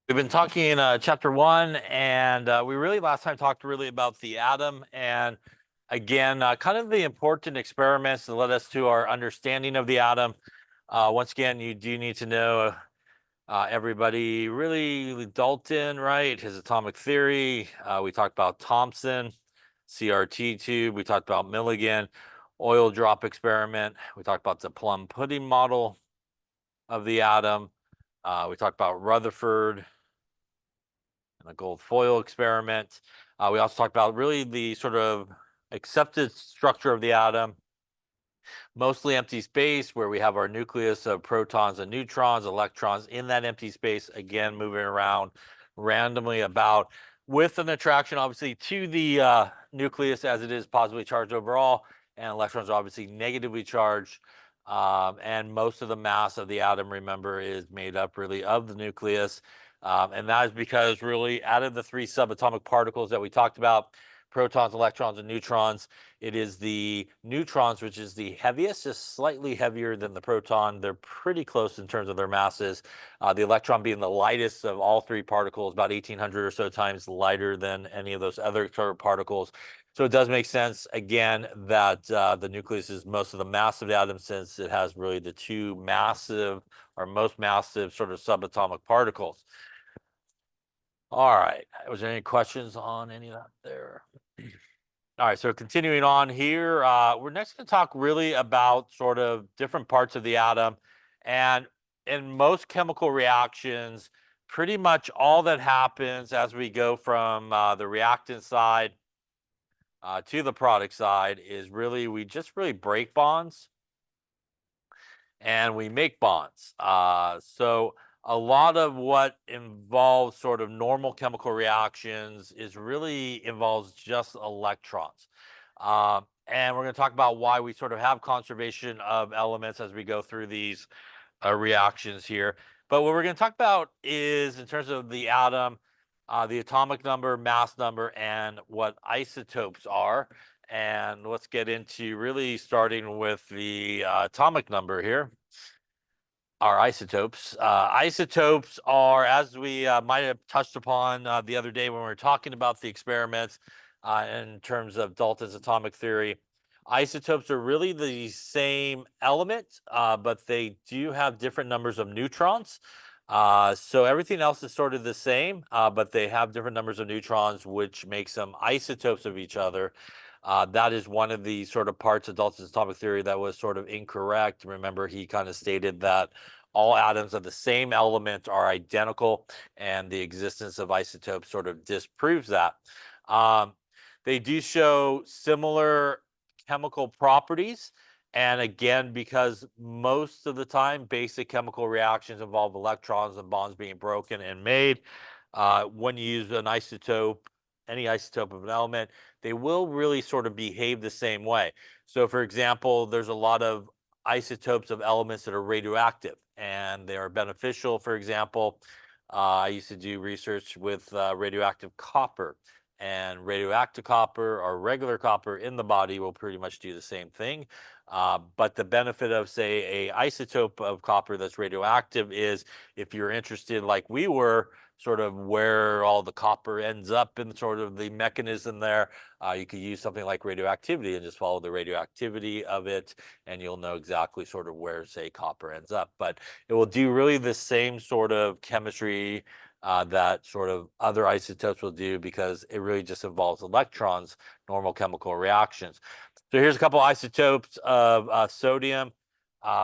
We've been talking in chapter 1, and we really last time talked really about the atom, and again, kind of the important experiments that led us to our understanding of the atom. Once again, you do need to know everybody really Dalton, right? His atomic theory. We talked about Thomson, CRT tube. We talked about Milligan, oil drop experiment. We talked about the plum pudding model of the atom. We talked about Rutherford and the gold foil experiment. We also talked about really the sort of accepted structure of the atom, mostly empty space, where we have our nucleus of protons and neutrons, electrons in that empty space, again, moving around randomly about with an attraction, obviously, to the nucleus as it is positively charged overall, and electrons are obviously negatively charged. And most of the mass of the atom, remember, is made up really of the nucleus. And that is because really out of the three subatomic particles that we talked about, protons, electrons, and neutrons, it is the neutrons, which is the heaviest, just slightly heavier than the proton. They're pretty close in terms of their masses. The electron being the lightest of all three particles, about 1,800 or so times lighter than any of those other sort of particles. So it does make sense, again, that the nucleus is most of the mass of the atom, since it has really the two massive or most massive sort of subatomic particles. All right. Was there any questions on any of that there? All right. So continuing on here, we're next going to talk really about sort of different parts of the atom. And in most chemical reactions, pretty much all that happens as we go from the reactant side to the product side is really we just really break bonds and we make bonds. So a lot of what involves sort of normal chemical reactions is really involves just electrons. And we're going to talk about why we sort of have conservation of elements as we go through these reactions here. But what we're going to talk about is, in terms of the atom, the atomic number, mass number, and what isotopes are. And let's get into really starting with the atomic number here. Our isotopes. Isotopes are, as we might have touched upon the other day when we were talking about the experiments in terms of Dalton's atomic theory, isotopes are really the same element, but they do have different numbers of neutrons. So everything else is sort of the same, but they have different numbers of neutrons, which makes them isotopes of each other. That is one of the sort of parts of Dalton's atomic theory that was sort of incorrect. Remember, he kind of stated that all atoms of the same element are identical, and the existence of isotopes sort of disproves that. They do show similar chemical properties. And again, because most of the time, basic chemical reactions involve electrons and bonds being broken and made, when you use an isotope, any isotope of an element, they will really sort of behave the same way. So, for example, there's a lot of isotopes of elements that are radioactive, and they are beneficial. For example, I used to do research with radioactive copper. And radioactive copper or regular copper in the body will pretty much do the same thing. But the benefit of, say, a isotope of copper that's radioactive is, if you're interested, like we were, sort of where all the copper ends up in sort of the mechanism there, you could use something like radioactivity and just follow the radioactivity of it, and you'll know exactly sort of where, say, copper ends up. But it will do really the same sort of chemistry that sort of other isotopes will do, because it really just involves electrons, normal chemical reactions. So here's a couple isotopes of sodium.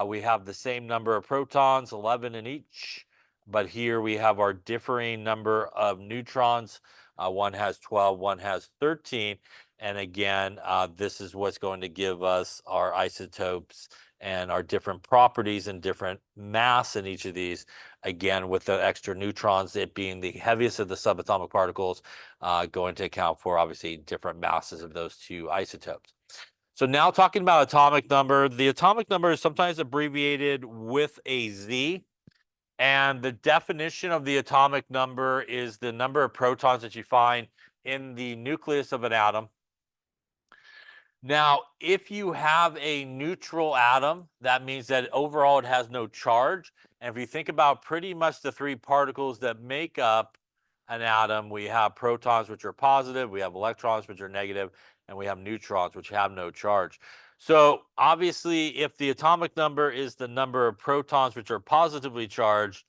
We have the same number of protons, 11 in each, but here we have our differing number of neutrons. One has 12, one has 13. And again, this is what's going to give us our isotopes and our different properties and different mass in each of these. Again, with the extra neutrons, it being the heaviest of the subatomic particles, going to account for obviously different masses of those two isotopes. So now talking about atomic number, the atomic number is sometimes abbreviated with a Z. And the definition of the atomic number is the number of protons that you find in the nucleus of an atom Now, if you have a neutral atom, that means that overall it has no charge. And if you think about pretty much the three particles that make up an atom, we have protons, which are positive, we have electrons, which are negative, and we have neutrons, which have no charge. So obviously, if the atomic number is the number of protons which are positively charged,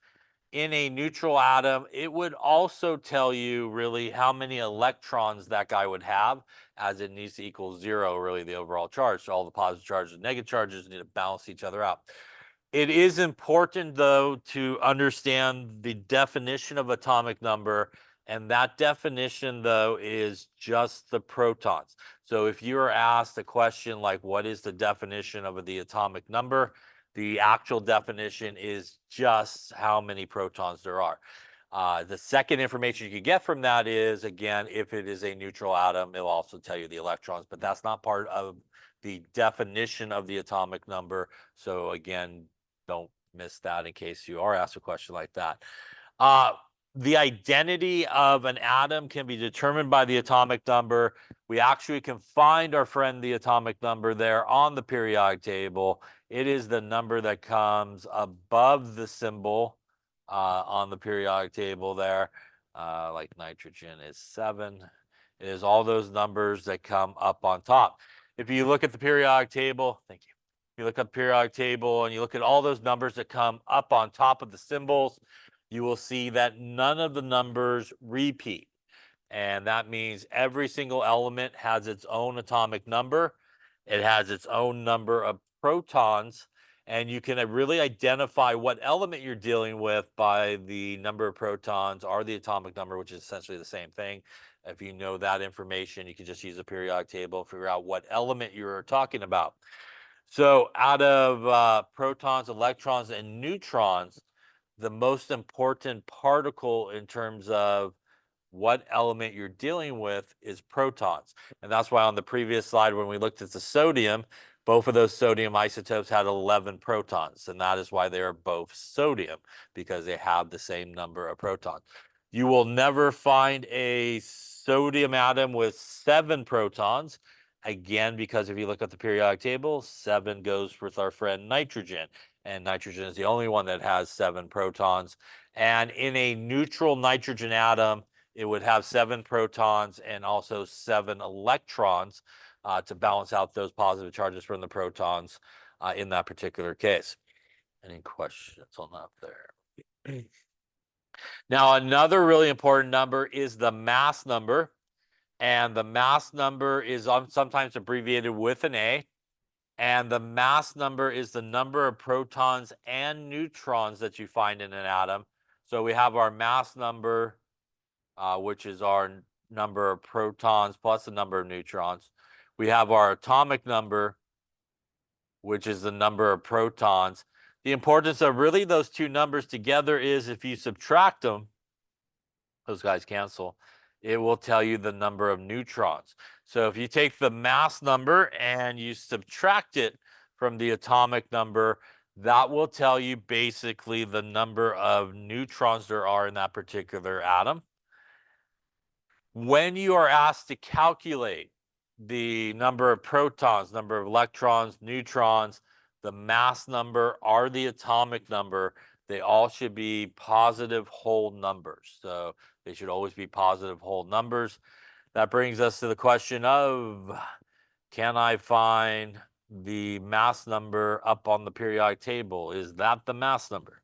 in a neutral atom, it would also tell you really how many electrons that guy would have, as it needs to equal zero, really, the overall charge. So all the positive charges and negative charges need to balance each other out. It is important, though, to understand the definition of atomic number. And that definition, though, is just the protons. So if you are asked a question like, what is the definition of the atomic number? The actual definition is just how many protons there are. The second information you can get from that is, again, if it is a neutral atom, it'll also tell you the electrons, but that's not part of the definition of the atomic number. So again, don't miss that in case you are asked a question like that. The identity of an atom can be determined by the atomic number. We actually can find our friend the atomic number there on the periodic table. It is the number that comes above the symbol on the periodic table there. Like nitrogen is 7. It is all those numbers that come up on top. If you look at the periodic table, thank you. If you look at the periodic table and you look at all those numbers that come up on top of the symbols, you will see that none of the numbers repeat. And that means every single element has its own atomic number. It has its own number of protons. And you can really identify what element you're dealing with by the number of protons or the atomic number, which is essentially the same thing. If you know that information, you can just use a periodic table, figure out what element you're talking about. So out of protons, electrons, and neutrons, the most important particle in terms of what element you're dealing with is protons. And that's why on the previous slide, when we looked at the sodium, both of those sodium isotopes had 11 protons. And that is why they are both sodium, because they have the same number of protons. You will never find a sodium atom with 7 protons. Again, because if you look at the periodic table, 7 goes with our friend nitrogen. And nitrogen is the only one that has 7 protons. And in a neutral nitrogen atom, it would have 7 protons and also 7 electrons to balance out those positive charges from the protons in that particular case. Any questions on that there? Now, another really important number is the mass number. And the mass number is sometimes abbreviated with an A. And the mass number is the number of protons and neutrons that you find in an atom. So we have our mass number, which is our number of protons plus the number of neutrons. We have our atomic number, which is the number of protons. The importance of really those two numbers together is if you subtract them, those guys cancel, it will tell you the number of neutrons. So if you take the mass number and you subtract it from the atomic number, that will tell you basically the number of neutrons there are in that particular atom. When you are asked to calculate the number of protons, number of electrons, neutrons, the mass number or the atomic number, they all should be positive whole numbers. So they should always be positive whole numbers. That brings us to the question of, can I find the mass number up on the periodic table? Is that the mass number?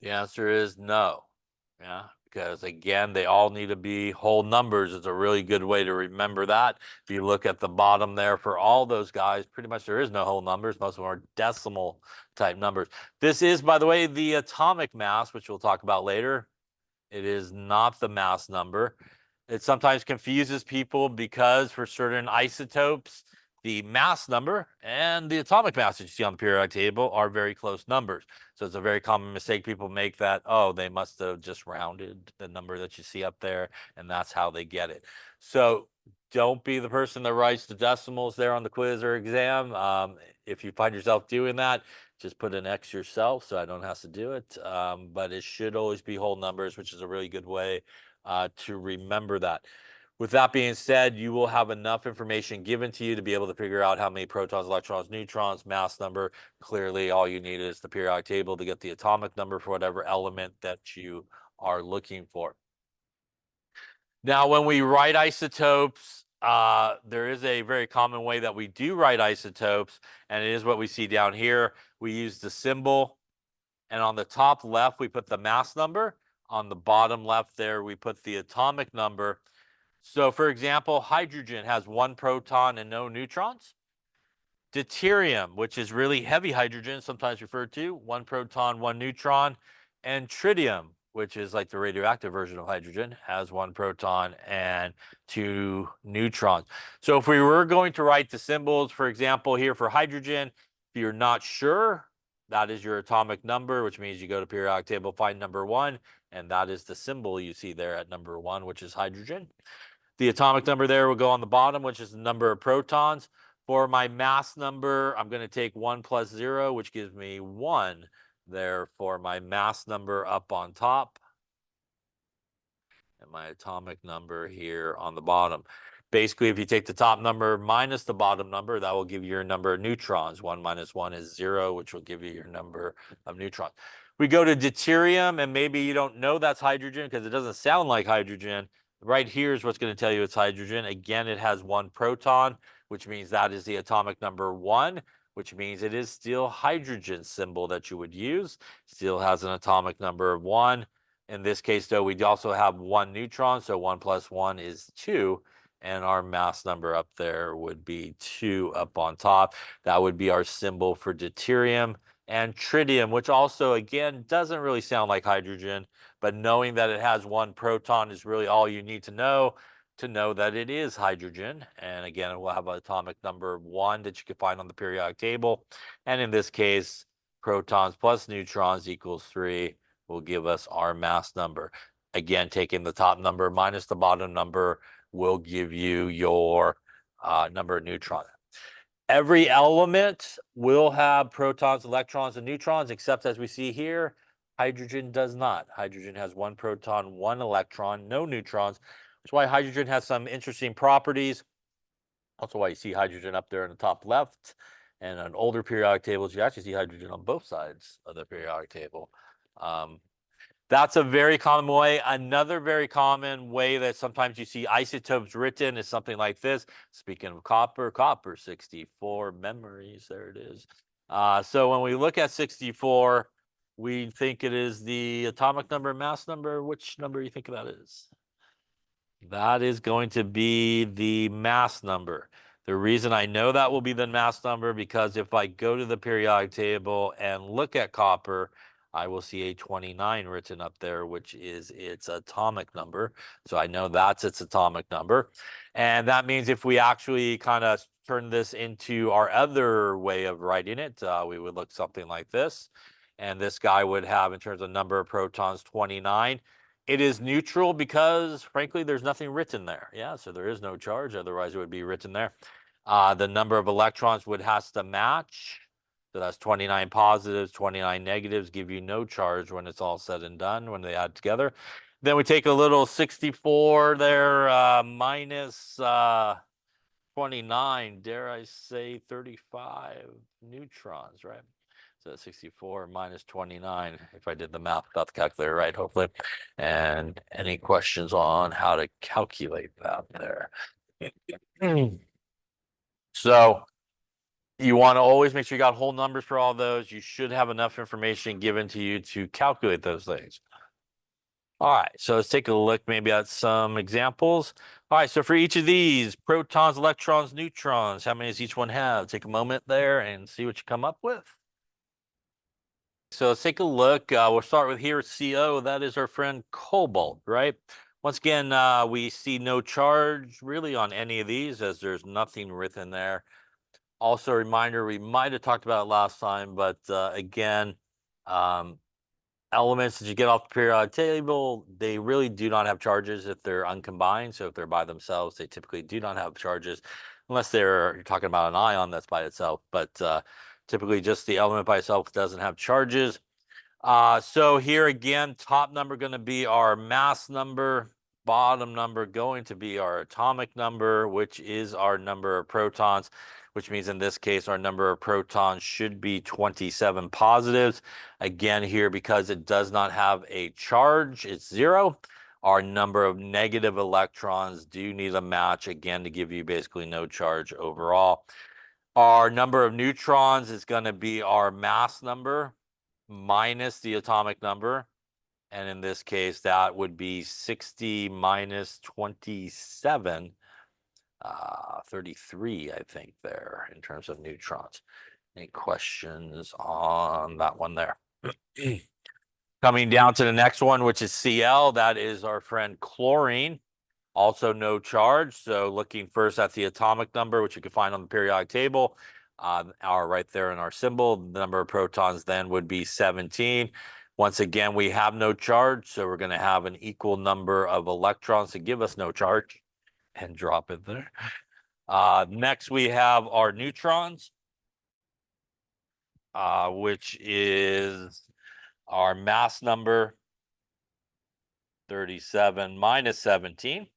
The answer is no. Yeah, because again, they all need to be whole numbers. It's a really good way to remember that. If you look at the bottom there for all those guys, pretty much there is no whole numbers. Most of them are decimal type numbers. This is, by the way, the atomic mass, which we'll talk about later. It is not the mass number. It sometimes confuses people because for certain isotopes, the mass number and the atomic mass that you see on the periodic table are very close numbers. So it's a very common mistake people make that, oh, they must have just rounded the number that you see up there, and that's how they get it. So don't be the person that writes the decimals there on the quiz or exam. If you find yourself doing that, just put an X yourself so I don't have to do it. But it should always be whole numbers, which is a really good way to remember that. With that being said, you will have enough information given to you to be able to figure out how many protons, electrons, neutrons, mass number. Clearly, all you need is the periodic table to get the atomic number for whatever element that you are looking for. Now, when we write isotopes, there is a very common way that we do write isotopes, and it is what we see down here. We use the symbol, and on the top left, we put the mass number. On the bottom left there, we put the atomic number. So, for example, hydrogen has 1 proton and no neutrons. Deuterium, which is really heavy hydrogen, sometimes referred to, 1 proton, 1 neutron. And tritium, which is like the radioactive version of hydrogen, has 1 proton and 2 neutrons. So if we were going to write the symbols, for example, here for hydrogen, if you're not sure, that is your atomic number, which means you go to periodic table, find number 1, and that is the symbol you see there at number 1, which is hydrogen. The atomic number there will go on the bottom, which is the number of protons. For my mass number, I'm going to take 1 plus 0, which gives me 1 there for my mass number up on top. And my atomic number here on the bottom. Basically, if you take the top number minus the bottom number, that will give you your number of neutrons. 1 minus 1 is 0, which will give you your number of neutrons. We go to deuterium, and maybe you don't know that's hydrogen because it doesn't sound like hydrogen. Right here is what's going to tell you it's hydrogen. Again, it has 1 proton, which means that is the atomic number 1, which means it is still hydrogen symbol that you would use. Still has an atomic number of 1. In this case, though, we also have 1 neutron, so 1 plus 1 is 2, and our mass number up there would be 2 up on top. That would be our symbol for deuterium. And tritium, which also, again, doesn't really sound like hydrogen, but knowing that it has 1 proton is really all you need to know that it is hydrogen. And again, it will have an atomic number 1 that you can find on the periodic table. And in this case, protons plus neutrons equals 3 will give us our mass number. Again, taking the top number minus the bottom number will give you your number of neutrons. Every element will have protons, electrons, and neutrons, except as we see here, hydrogen does not. Hydrogen has 1 proton, 1 electron, no neutrons, which is why hydrogen has some interesting properties. Also why you see hydrogen up there in the top left. And on older periodic tables, you actually see hydrogen on both sides of the periodic table. That's a very common way. Another very common way that sometimes you see isotopes written is something like this. Speaking of copper, copper 64 memories, there it is. So when we look at 64, we think it is the atomic number, mass number. Which number do you think that is? That is going to be the mass number. The reason I know that will be the mass number because if I go to the periodic table and look at copper, I will see a 29 written up there, which is its atomic number. So I know that's its atomic number. And that means if we actually kind of turn this into our other way of writing it, we would look something like this. And this guy would have, in terms of number of protons, 29. It is neutral because, frankly, there's nothing written there. Yeah, so there is no charge. Otherwise, it would be written there. The number of electrons has to match. So that's 29 positives, 29 negatives, give you no charge when it's all said and done, when they add together. Then we take a little 64 there, minus 29, dare I say 35 neutrons, right? So 64 minus 29, if I did the math without the calculator, right, hopefully. And any questions on how to calculate that there? So you want to always make sure you got whole numbers for all those. You should have enough information given to you to calculate those things. All right, so let's take a look maybe at some examples. All right, so for each of these, protons, electrons, neutrons, how many does each one have? Take a moment there and see what you come up with. So let's take a look. We'll start with here, CO. That is our friend cobalt, right? Once again, we see no charge really on any of these as there's nothing written there. Also, a reminder, we might have talked about it last time, but again, elements that you get off the periodic table, they really do not have charges if they're uncombined. So if they're by themselves, they typically do not have charges, unless you're talking about an ion that's by itself. But typically just the element by itself doesn't have charges. So here again, top number going to be our mass number. bottom number going to be our atomic number, which is our number of protons, which means in this case, our number of protons should be 27 positives. Again, here, because it does not have a charge, it's 0. Our number of negative electrons do need a match, again, to give you basically no charge overall. Our number of neutrons is going to be our mass number minus the atomic number. And in this case, that would be 60 minus 27, 33, I think, there in terms of neutrons. Any questions on that one there? Coming down to the next one, which is Cl, that is our friend chlorine. Also no charge. So looking first at the atomic number, which you can find on the periodic table, our right there in our symbol, the number of protons then would be 17. Once again, we have no charge, so we're going to have an equal number of electrons to give us no charge and drop it there. Next, we have our neutrons, which is our mass number, 37 minus 17.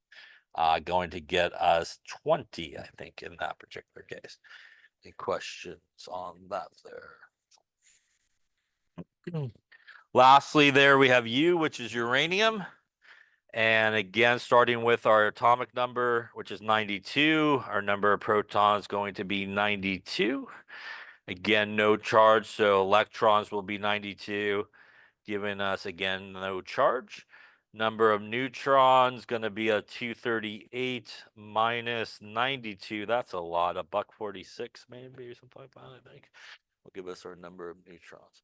Going to get us 20, I think, in that particular case. Any questions on that there? Lastly, there we have U, which is uranium. And again, starting with our atomic number, which is 92, our number of protons going to be 92. Again, no charge, so electrons will be 92, giving us, again, no charge. Number of neutrons going to be a 238 minus 92. That's a lot, a $1.46 maybe, or something like that, I think. Will give us our number of neutrons.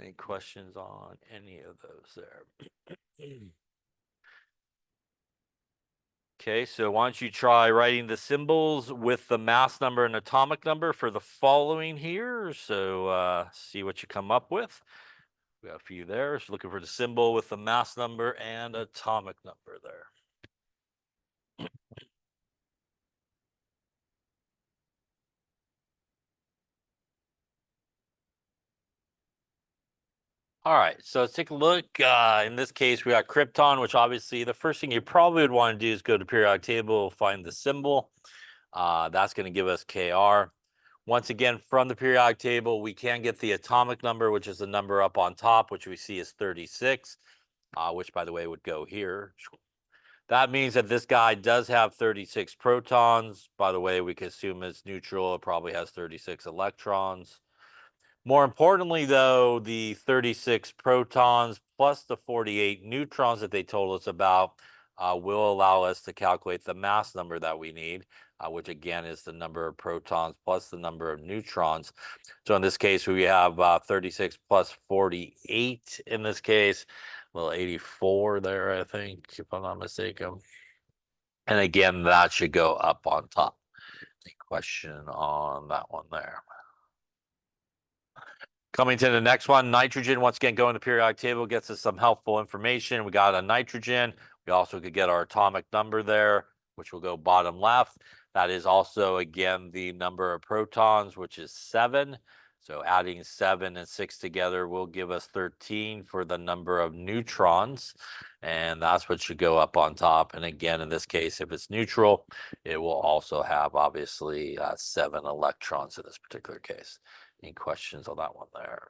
Any questions on any of those there? Okay, so why don't you try writing the symbols with the mass number and atomic number for the following here. So see what you come up with. We got a few there. So looking for the symbol with the mass number and atomic number there. All right, so let's take a look. In this case, we got krypton, which obviously the first thing you probably would want to do is go to periodic table, find the symbol. That's going to give us Kr. Once again, from the periodic table, we can get the atomic number, which is the number up on top, which we see is 36, which, by the way, would go here. That means that this guy does have 36 protons. By the way, we can assume it's neutral. It probably has 36 electrons. More importantly, though, the 36 protons plus the 48 neutrons that they told us about will allow us to calculate the mass number that we need, which again is the number of protons plus the number of neutrons. So in this case, we have 36 plus 48 in this case, well, 84 there, I think, if I'm not mistaken. And again, that should go up on top. Any question on that one there? Coming to the next one, nitrogen, once again, going to the periodic table, gets us some helpful information. We got a nitrogen. We also could get our atomic number there, which will go bottom left. That is also, again, the number of protons, which is 7. So adding 7 and 6 together will give us 13 for the number of neutrons. And that's what should go up on top. And again, in this case, if it's neutral, it will also have, obviously, 7 electrons in this particular case. Any questions on that one there?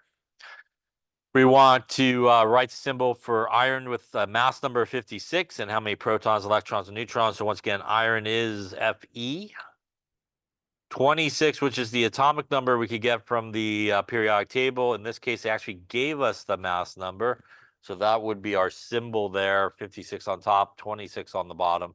We want to write the symbol for iron with a mass number of 56 and how many protons, electrons, and neutrons. So once again, iron is Fe. 26, which is the atomic number we could get from the periodic table. In this case, they actually gave us the mass number. So that would be our symbol there, 56 on top, 26 on the bottom.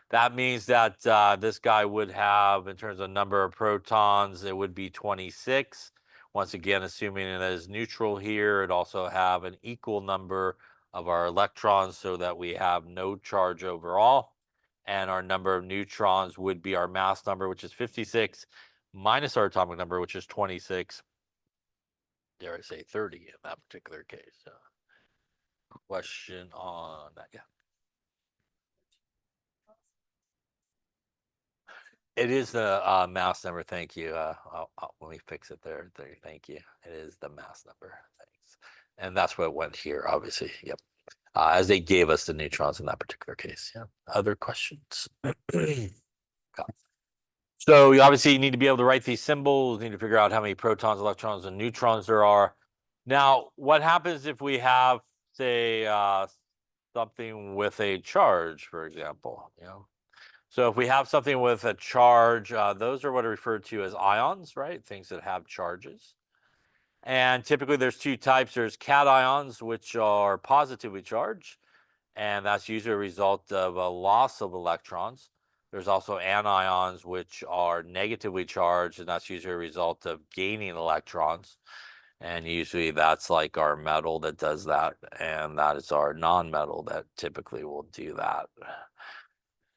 That means that this guy would have, in terms of number of protons, it would be 26. Once again, assuming it is neutral here, it also have an equal number of our electrons so that we have no charge overall. And our number of neutrons would be our mass number, which is 56, minus our atomic number, which is 26. Dare I say 30 in that particular case. Question on that? Yeah. It is the mass number. Thank you. Let me fix it there. Thank you. It is the mass number. Thanks. And that's what went here, obviously. Yep. as they gave us the neutrons in that particular case. Yeah. Other questions? So you obviously need to be able to write these symbols, need to figure out how many protons, electrons, and neutrons there are. Now, what happens if we have, say, something with a charge, for example? So if we have something with a charge, those are what are referred to as ions, right? Things that have charges. And typically there's two types. There's cations, which are positively charged, and that's usually a result of a loss of electrons. There's also anions, which are negatively charged, and that's usually a result of gaining electrons. And usually that's like our metal that does that, and that is our non-metal that typically will do that.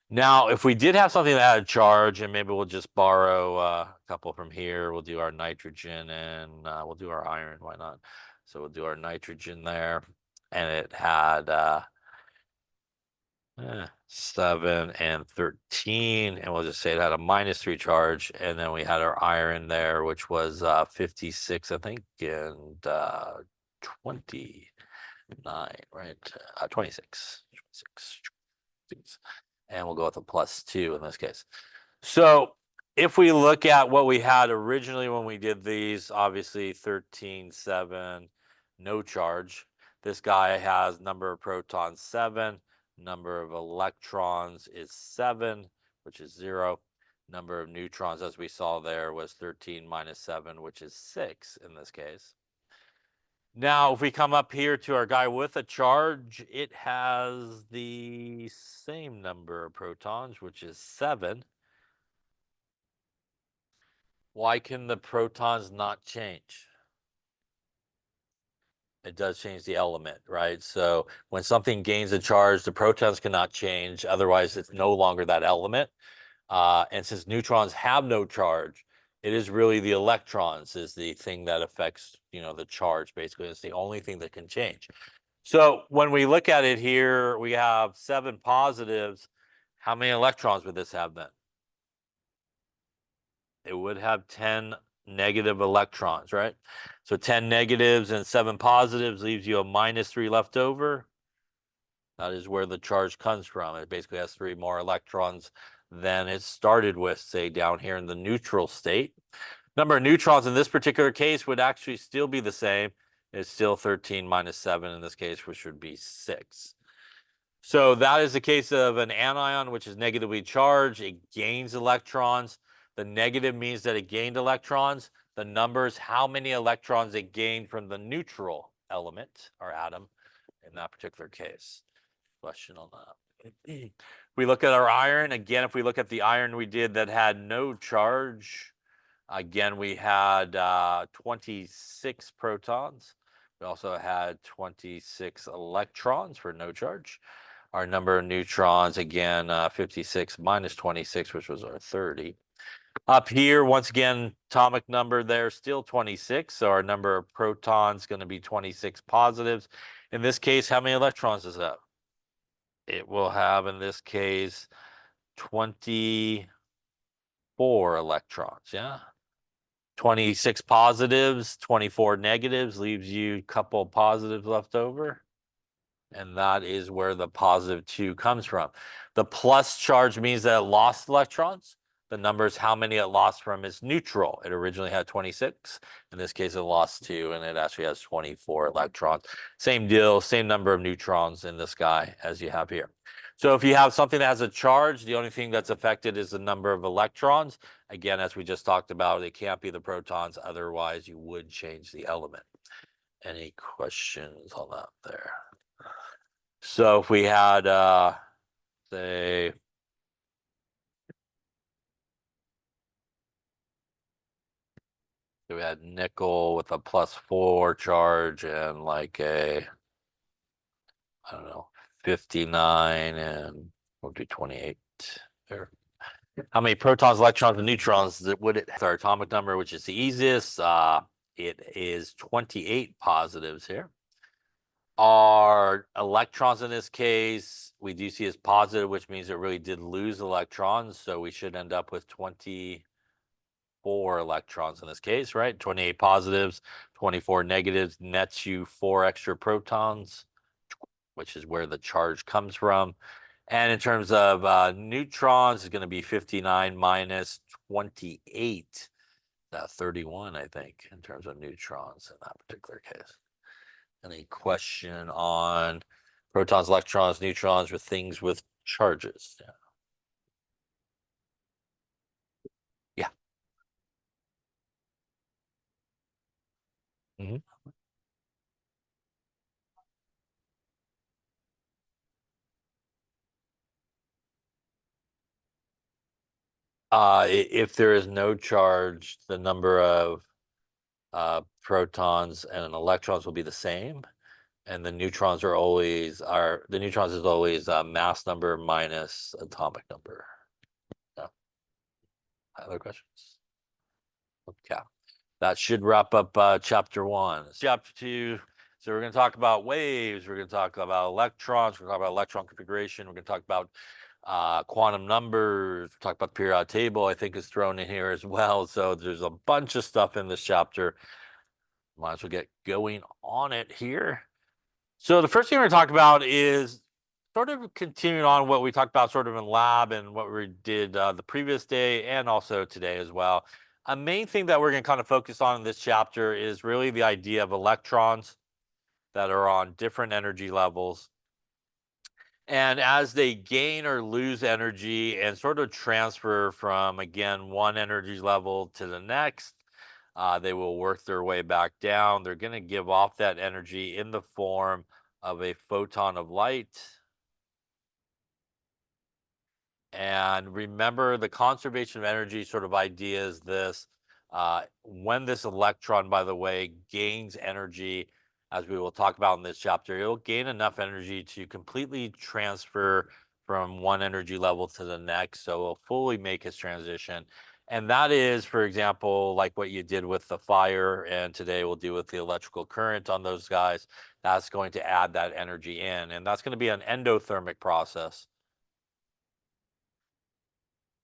Now, if we did have something that had a charge, and maybe we'll just borrow a couple from here, we'll do our nitrogen and we'll do our iron, why not? So we'll do our nitrogen there, and it had 7 and 13, and we'll just say it had a -3 charge, and then we had our iron there, which was 56, I think, and 29, right? 26, 26, and we'll go with a +2 in this case. So if we look at what we had originally when we did these, obviously 13, 7, no charge. This guy has number of protons 7, number of electrons is 7, which is 0. Number of neutrons, as we saw there, was 13 minus 7, which is 6 in this case. Now, if we come up here to our guy with a charge, it has the same number of protons, which is 7. Why can the protons not change? It does change the element, right? So when something gains a charge, the protons cannot change. Otherwise, it's no longer that element. And since neutrons have no charge, it is really the electrons is the thing that affects, the charge, basically. It's the only thing that can change. So when we look at it here, we have 7 positives. How many electrons would this have then? It would have 10 negative electrons, right? So 10 negatives and 7 positives leaves you a -3 left over. That is where the charge comes from. It basically has 3 more electrons than it started with, say, down here in the neutral state. Number of neutrons in this particular case would actually still be the same. It's still 13 minus 7 in this case, which would be 6. So that is the case of an anion, which is negatively charged. It gains electrons. The negative means that it gained electrons. The numbers, how many electrons it gained from the neutral element or atom in that particular case. Question on that. We look at our iron. Again, if we look at the iron we did that had no charge, again, we had 26 protons. We also had 26 electrons for no charge. Our number of neutrons, again, 56 minus 26, which was our 30. Up here, once again, atomic number there, still 26. So our number of protons going to be 26 positives. In this case, how many electrons does that? It will have, in this case, 24 electrons, yeah? 26 positives, 24 negatives, leaves you a couple positives left over. And that is where the +2 comes from. The plus charge means that it lost electrons. The number is how many it lost from its neutral. It originally had 26. In this case, it lost 2, and it actually has 24 electrons. Same deal, same number of neutrons in this guy as you have here. So if you have something that has a charge, the only thing that's affected is the number of electrons. Again, as we just talked about, it can't be the protons. Otherwise, you would change the element. Any questions on that there? So if we had, say, we had nickel with a +4 charge and like I don't know, 59, and we'll do 28 there. How many protons, electrons, and neutrons would it have? Our atomic number, which is the easiest. It is 28 positives here. Our electrons in this case, we do see as positive, which means it really did lose electrons. So we should end up with 24 electrons in this case, right? 28 positives, 24 negatives nets you 4 extra protons. which is where the charge comes from. And in terms of neutrons, it's going to be 59 minus 28. 31, I think, in terms of neutrons in that particular case. Any question on protons, electrons, neutrons, or things with charges? Yeah. Mhm. If there is no charge, the number of protons and electrons will be the same, and the neutrons the neutrons is always mass number minus atomic number. Yeah. Other questions? Okay. That should wrap up chapter 1. Chapter 2. So we're going to talk about waves. We're going to talk about electrons. We're going to talk about electron configuration. We're going to talk about quantum numbers. We'll talk about the periodic table, I think is thrown in here as well. So there's a bunch of stuff in this chapter. Might as well get going on it here. So the first thing we're going to talk about is sort of continuing on what we talked about sort of in lab and what we did the previous day and also today as well. A main thing that we're going to kind of focus on in this chapter is really the idea of electrons that are on different energy levels. And as they gain or lose energy and sort of transfer from, again, one energy level to the next, they will work their way back down. They're going to give off that energy in the form of a photon of light. And remember, the conservation of energy sort of idea is this. When this electron, by the way, gains energy, as we will talk about in this chapter, it'll gain enough energy to completely transfer from one energy level to the next. So it'll fully make its transition. And that is, for example, like what you did with the fire, and today we'll do with the electrical current on those guys. That's going to add that energy in. And that's going to be an endothermic process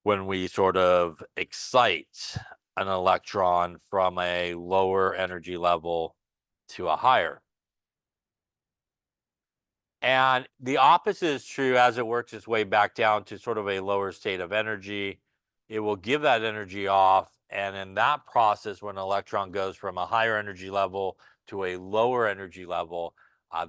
when we sort of excite an electron from a lower energy level to a higher. And the opposite is true as it works its way back down to sort of a lower state of energy. It will give that energy off. And in that process, when an electron goes from a higher energy level to a lower energy level,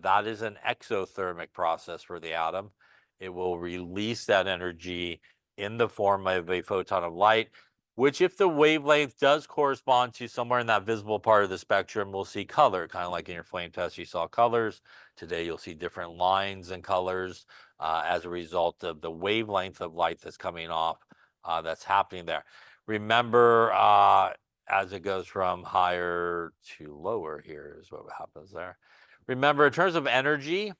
that is an exothermic process for the atom. It will release that energy in the form of a photon of light, which, if the wavelength does correspond to somewhere in that visible part of the spectrum, we'll see color, kind of like in your flame test, you saw colors. Today, you'll see different lines and colors as a result of the wavelength of light that's coming off that's happening there. Remember, as it goes from higher to lower, here is what happens there. Remember, in terms of energy,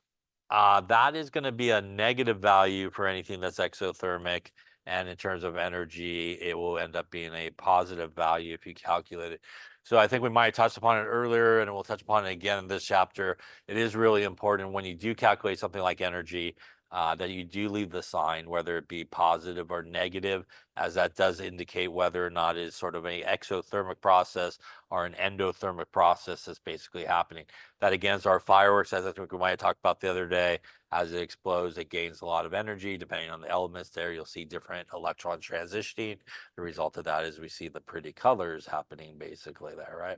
that is going to be a negative value for anything that's exothermic. And in terms of energy, it will end up being a positive value if you calculate it. So I think we might have touched upon it earlier, and we'll touch upon it again in this chapter. It is really important when you do calculate something like energy that you do leave the sign, whether it be positive or negative, as that does indicate whether or not it's sort of an exothermic process or an endothermic process that's basically happening. That, again, is our fireworks, as I think we might have talked about the other day. As it explodes, it gains a lot of energy. Depending on the elements there, you'll see different electrons transitioning. The result of that is we see the pretty colors happening basically there, right?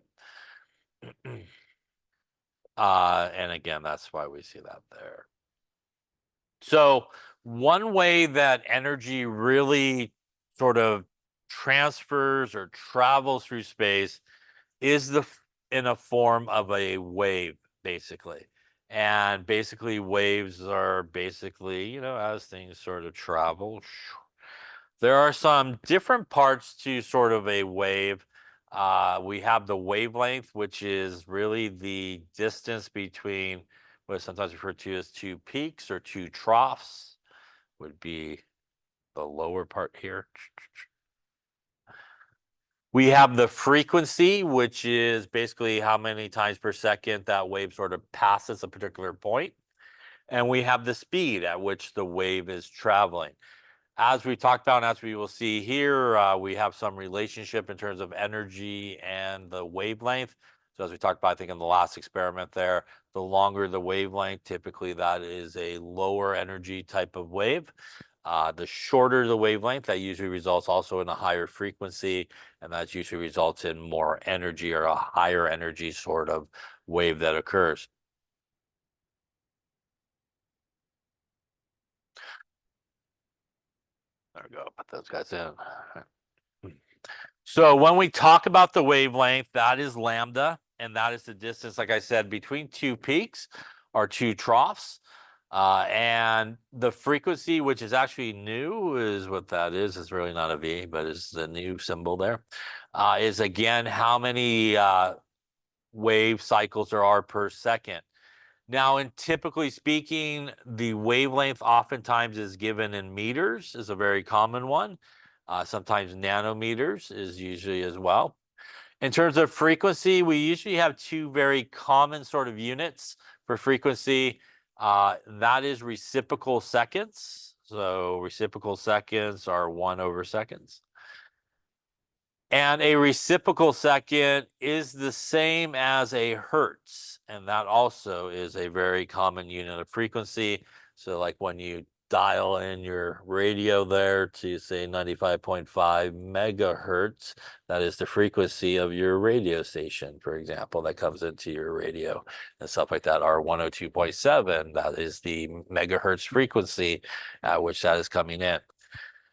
And again, that's why we see that there. So one way that energy really sort of transfers or travels through space is in a form of a wave, basically. And basically, waves are basically, as things sort of travel. There are some different parts to sort of a wave. We have the wavelength, which is really the distance between what is sometimes referred to as two peaks or two troughs, would be the lower part here. We have the frequency, which is basically how many times per second that wave sort of passes a particular point. And we have the speed at which the wave is traveling. As we talked about, and as we will see here, we have some relationship in terms of energy and the wavelength. So as we talked about, I think in the last experiment there, the longer the wavelength, typically that is a lower energy type of wave. The shorter the wavelength, that usually results also in a higher frequency, and that usually results in more energy or a higher energy sort of wave that occurs. There we go, put those guys in. So when we talk about the wavelength, that is lambda, and that is the distance, like I said, between two peaks or two troughs. And the frequency, which is actually nu, is what that is. It's really not a V, but it's the nu symbol there. Is again how many wave cycles there are per second. Now, in typically speaking, the wavelength oftentimes is given in meters, is a very common one. Sometimes nanometers is usually as well. In terms of frequency, we usually have two very common sort of units for frequency. That is reciprocal seconds. So reciprocal seconds are 1/seconds. And a reciprocal second is the same as a hertz. And that also is a very common unit of frequency. So like when you dial in your radio there to say 95.5 megahertz, that is the frequency of your radio station, for example, that comes into your radio and stuff like that. Our 102.7, that is the megahertz frequency at which that is coming in.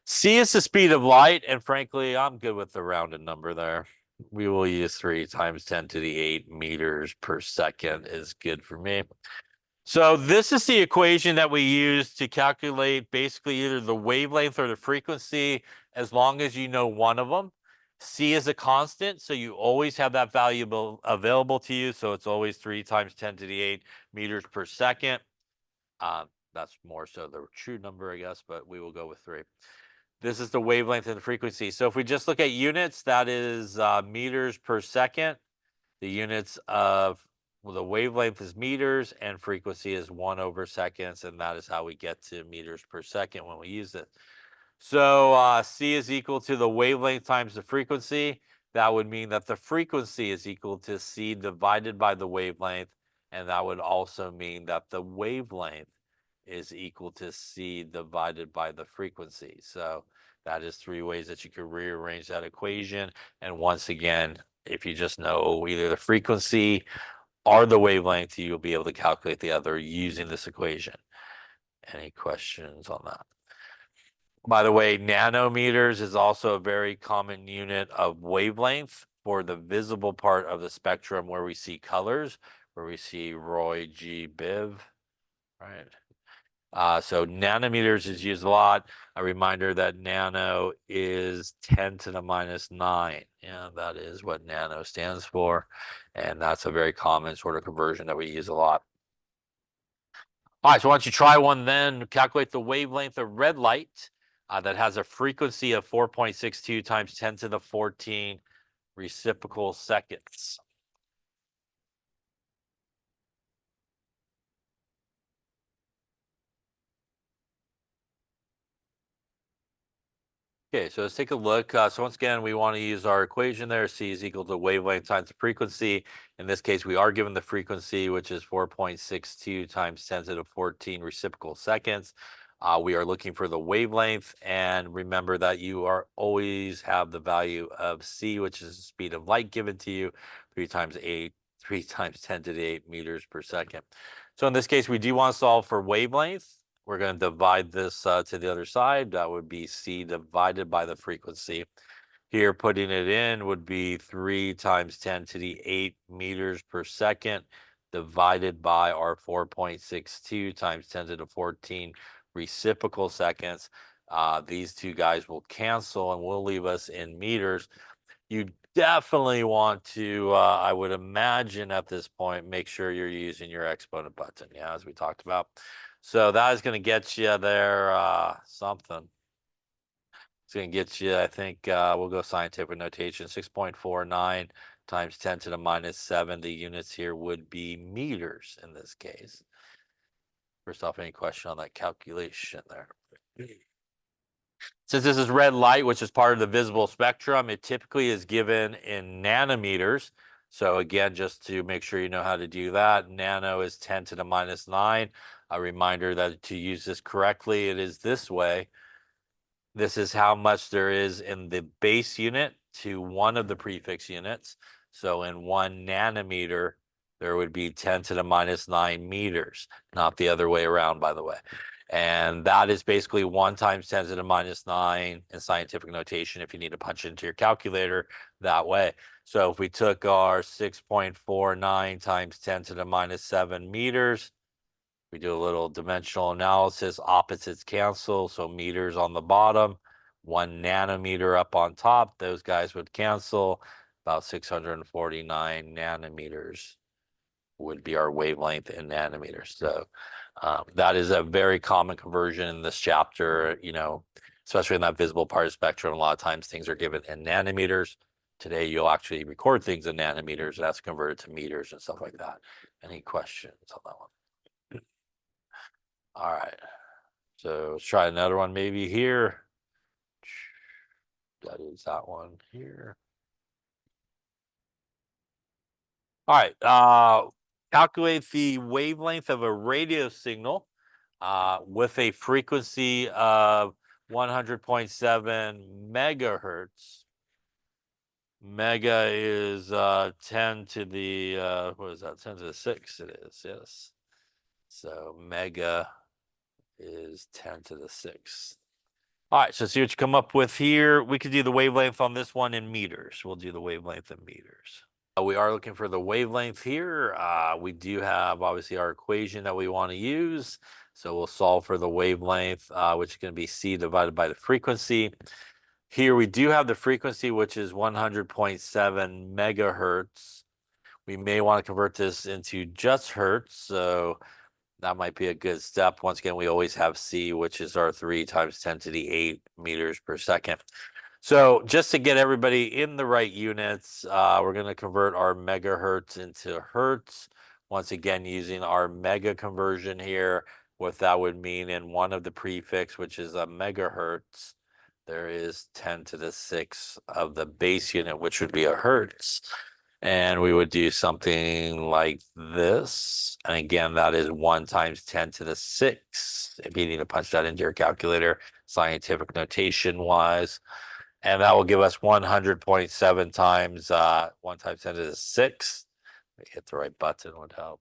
C is the speed of light, and frankly, I'm good with the rounded number there. We will use 3 times 10 to the 8 meters per second is good for me. So this is the equation that we use to calculate basically either the wavelength or the frequency, as long as you know one of them. C is a constant, so you always have that value available to you. So it's always 3 times 10 to the 8 meters per second. That's more so the true number, I guess, but we will go with 3. This is the wavelength and the frequency. So if we just look at units, that is meters per second. The units of the wavelength is meters and frequency is 1/seconds. And that is how we get to meters per second when we use it. So C is equal to the wavelength times the frequency. That would mean that the frequency is equal to C divided by the wavelength. And that would also mean that the wavelength is equal to C divided by the frequency. So that is 3 ways that you could rearrange that equation. And once again, if you just know either the frequency or the wavelength, you'll be able to calculate the other using this equation. Any questions on that? By the way, nanometers is also a very common unit of wavelength for the visible part of the spectrum where we see colors, where we see Roy G. Biv, right? So nanometers is used a lot. A reminder that nano is 10 to the minus 9. Yeah, that is what nano stands for. And that's a very common sort of conversion that we use a lot. All right, so why don't you try one then? Calculate the wavelength of red light that has a frequency of 4.62 times 10 to the 14 reciprocal seconds. Okay, so let's take a look. So once again, we want to use our equation there. C is equal to wavelength times the frequency. In this case, we are given the frequency, which is 4.62 times 10 to the 14 reciprocal seconds. We are looking for the wavelength, and remember that you are always have the value of C, which is the speed of light given to you, 3 times 10 to the 8 meters per second. So in this case, we do want to solve for wavelength. We're going to divide this to the other side. That would be C divided by the frequency. Here, putting it in would be 3 times 10 to the 8 meters per second divided by our 4.62 times 10 to the 14 reciprocal seconds. These two guys will cancel and will leave us in meters. You definitely want to, I would imagine at this point, make sure you're using your exponent button, yeah, as we talked about. So that is going to get you there something. It's going to get you, I think, we'll go scientific notation, 6.49 times 10 to the minus 7. The units here would be meters in this case. First off, any question on that calculation there? Since this is red light, which is part of the visible spectrum, it typically is given in nanometers. So again, just to make sure you know how to do that, nano is 10 to the minus 9. A reminder that to use this correctly, it is this way. This is how much there is in the base unit to one of the prefix units. So in 1 nanometer, there would be 10 to the minus 9 meters, not the other way around, by the way. And that is basically 1 times 10 to the minus 9 in scientific notation if you need to punch it into your calculator that way. So if we took our 6.49 times 10 to the minus 7 meters, we do a little dimensional analysis, opposites cancel, so meters on the bottom, 1 nanometer up on top, those guys would cancel. About 649 nanometers would be our wavelength in nanometers. So that is a very common conversion in this chapter, you know, especially in that visible part of the spectrum. A lot of times things are given in nanometers. Today, you'll actually record things in nanometers. That's converted to meters and stuff like that. Any questions on that one? All right. So let's try another one maybe here. That is that one here. All right. Calculate the wavelength of a radio signal with a frequency of 100.7 megahertz. Mega is 10 to the, what is that? 10 to the 6 it is, yes. So mega is 10 to the 6. All right, so see what you come up with here. We could do the wavelength on this one in meters. We'll do the wavelength in meters. We are looking for the wavelength here. We do have, obviously, our equation that we want to use. So we'll solve for the wavelength, which is going to be C divided by the frequency. Here we do have the frequency, which is 100.7 megahertz. We may want to convert this into just hertz. So that might be a good step. Once again, we always have C, which is our 3 times 10 to the 8 meters per second. So just to get everybody in the right units, we're going to convert our megahertz into hertz. Once again, using our mega conversion here, what that would mean in one of the prefix, which is a megahertz, there is 10 to the 6 of the base unit, which would be a hertz. And we would do something like this. And again, that is 1 times 10 to the 6. If you need to punch that into your calculator, scientific notation wise. And that will give us 100.7 times 1 times 10 to the 6. Hit the right button would help.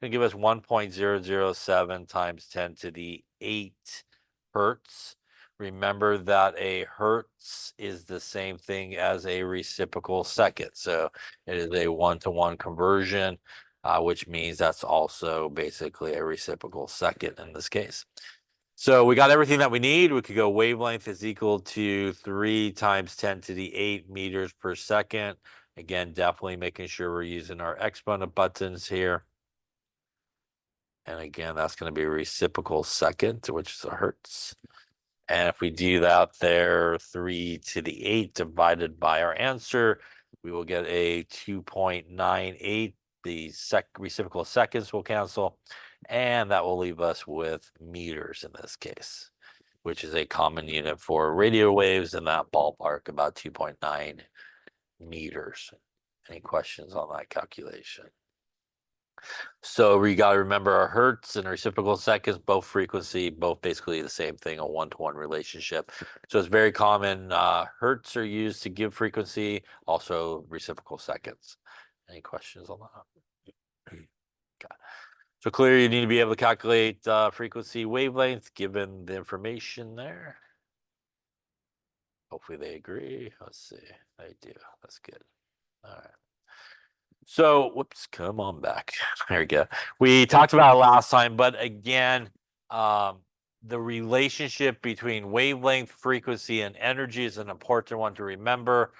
Going to give us 1.007 times 10 to the 8 hertz. Remember that a hertz is the same thing as a reciprocal second. So it is a 1-to-1 conversion, which means that's also basically a reciprocal second in this case. So we got everything that we need. We could go wavelength is equal to 3 times 10 to the 8 meters per second. Again, definitely making sure we're using our exponent buttons here. And again, that's going to be a reciprocal second, which is a hertz. And if we do that there, 3 to the 8 divided by our answer, we will get a 2.98. The reciprocal seconds will cancel. And that will leave us with meters in this case, which is a common unit for radio waves in that ballpark, about 2.9 meters. Any questions on that calculation? So we got to remember our hertz and reciprocal seconds, both frequency, both basically the same thing, a 1-to-1 relationship. So it's very common. Hertz are used to give frequency, also reciprocal seconds. Any questions on that? Okay. So clearly you need to be able to calculate frequency wavelength given the information there. Hopefully they agree. Let's see. They do. That's good. All right. So, whoops, come on back. There we go. We talked about it last time, but again, the relationship between wavelength, frequency, and energy is an important one to remember.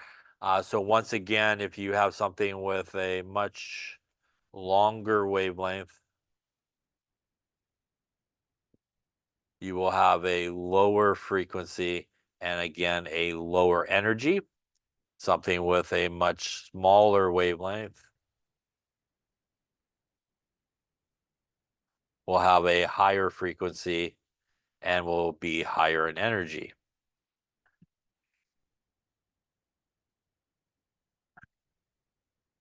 So once again, if you have something with a much longer wavelength, you will have a lower frequency and again, a lower energy. Something with a much smaller wavelength will have a higher frequency and will be higher in energy.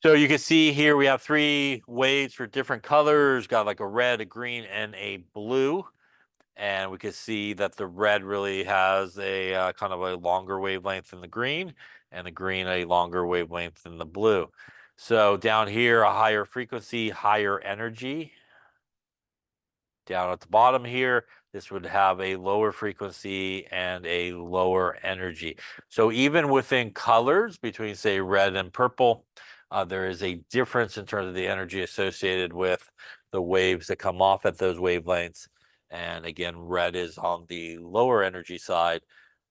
So you can see here we have three waves for different colors, got like a red, a green, and a blue. And we can see that the red really has a kind of a longer wavelength than the green, and the green a longer wavelength than the blue. So down here, a higher frequency, higher energy. Down at the bottom here, this would have a lower frequency and a lower energy. So even within colors between, say, red and purple, there is a difference in terms of the energy associated with the waves that come off at those wavelengths. And again, red is on the lower energy side.